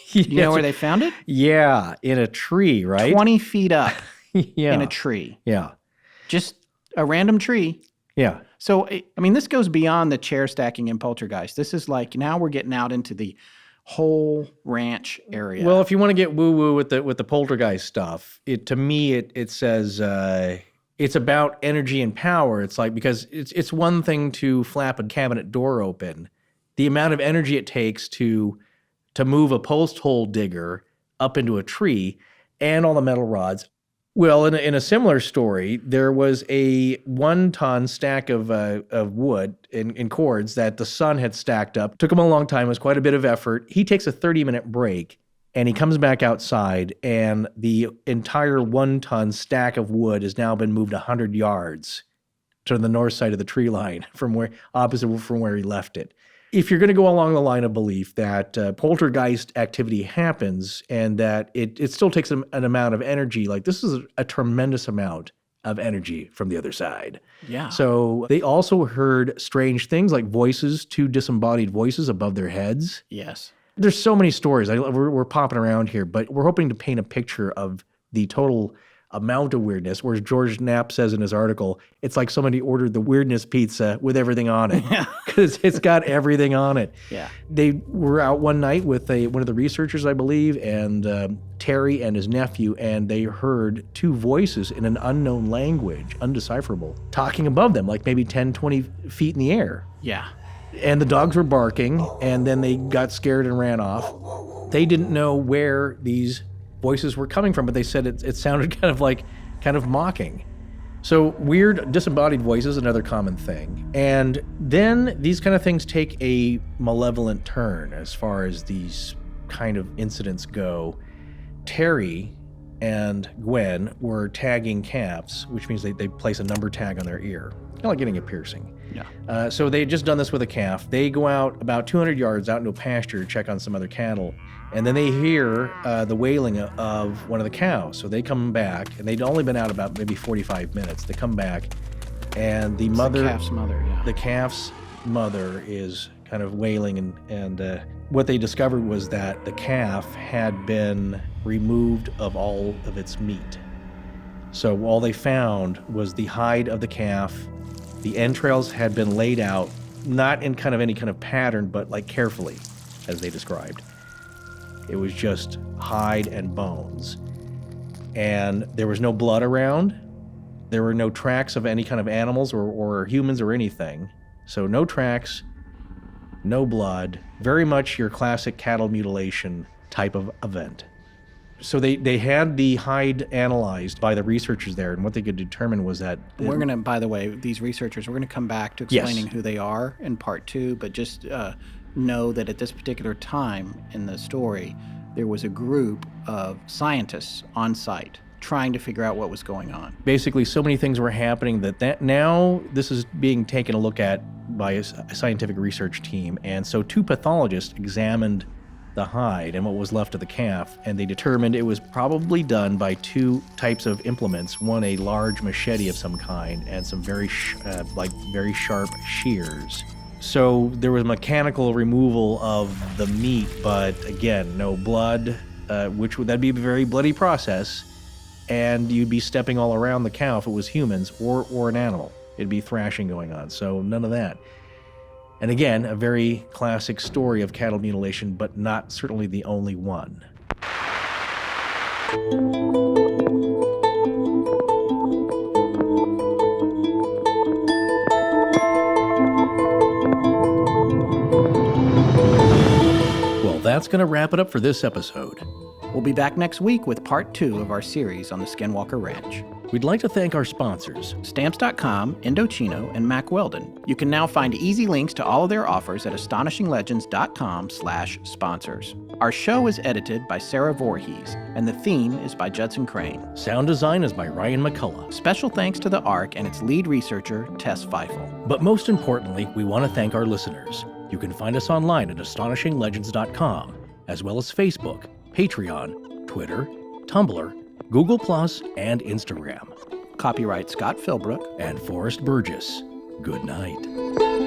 you know where they found it?
Yeah, in a tree, right?
20 feet up in a tree.
Yeah.
Just a random tree.
Yeah.
So, this goes beyond the chair stacking and poltergeist. This is like, now we're getting out into the whole ranch area.
Well, if you want to get woo-woo with the poltergeist stuff, to me, it says it's about energy and power. It's like, because it's one thing to flap a cabinet door open. The amount of energy it takes to move a post hole digger up into a tree and all the metal rods. Well, in a similar story, there was a 1-ton stack of wood in cords that the son had stacked up. Took him a long time. It was quite a bit of effort. He takes a 30-minute break, and he comes back outside, and the entire 1-ton stack of wood has now been moved 100 yards to the north side of the tree line opposite from where he left it. If you're going to go along the line of belief that poltergeist activity happens and that it still takes an amount of energy, like this is a tremendous amount of energy from the other side.
Yeah.
So they also heard strange things like voices, 2 disembodied voices above their heads.
Yes.
There's so many stories. We're popping around here, but we're hoping to paint a picture of the total amount of weirdness, whereas George Knapp says in his article, it's like somebody ordered the weirdness pizza with everything on it, because it's got everything on it.
Yeah.
They were out one night with one of the researchers, I believe, and Terry and his nephew, and they heard 2 voices in an unknown language, undecipherable, talking above them, like maybe 10, 20 feet in the air.
Yeah.
And the dogs were barking, and then they got scared and ran off. They didn't know where these voices were coming from, but they said it sounded kind of mocking. So weird disembodied voices, another common thing. And then these kind of things take a malevolent turn as far as these kind of incidents go. Terry and Gwen were tagging calves, which means they place a number tag on their ear, kind of like getting a piercing.
Yeah.
So they had just done this with a calf. They go out about 200 yards out into a pasture to check on some other cattle. And then they hear the wailing of one of the cows. So they come back, and they'd only been out about maybe 45 minutes. They come back, and the calf's mother is kind of wailing. And what they discovered was that the calf had been removed of all of its meat. So all they found was the hide of the calf. The entrails had been laid out, not in kind of any kind of pattern, but like carefully, as they described. It was just hide and bones. And there was no blood around. There were no tracks of any kind of animals or humans or anything. So no tracks, no blood. Very much your classic cattle mutilation type of event. So they had the hide analyzed by the researchers there, and what they could determine was that...
We're going to, by the way, these researchers, we're going to come back to explaining who they are in part 2, but just know that at this particular time in the story, there was a group of scientists on site trying to figure out what was going on.
Basically, so many things were happening that now this is being taken a look at by a scientific research team, and so 2 pathologists examined the hide and what was left of the calf, and they determined it was probably done by 2 types of implements. One, a large machete of some kind, and some very sharp shears. So there was mechanical removal of the meat, but again, no blood, that'd be a very bloody process, and you'd be stepping all around the cow if it was humans or an animal. It'd be thrashing going on, so none of that. And again, a very classic story of cattle mutilation, but not certainly the only one. Well, that's going to wrap it up for this episode.
We'll be back next week with part 2 of our series on the Skinwalker Ranch.
We'd like to thank our sponsors,
Stamps.com, Indochino, and Mack Weldon. You can now find easy links to all of their offers at astonishinglegends.com/sponsors. Our show is edited by Sarah Voorhees, and the theme is by Judson Crane.
Sound design is by Ryan McCullough.
Special thanks to the ARC and its lead researcher, Tess Feifel.
But most importantly, we want to thank our listeners. You can find us online at astonishinglegends.com, as well as Facebook, Patreon, Twitter, Tumblr, Google+, and Instagram.
Copyright Scott Philbrook
and Forrest Burgess. Good night.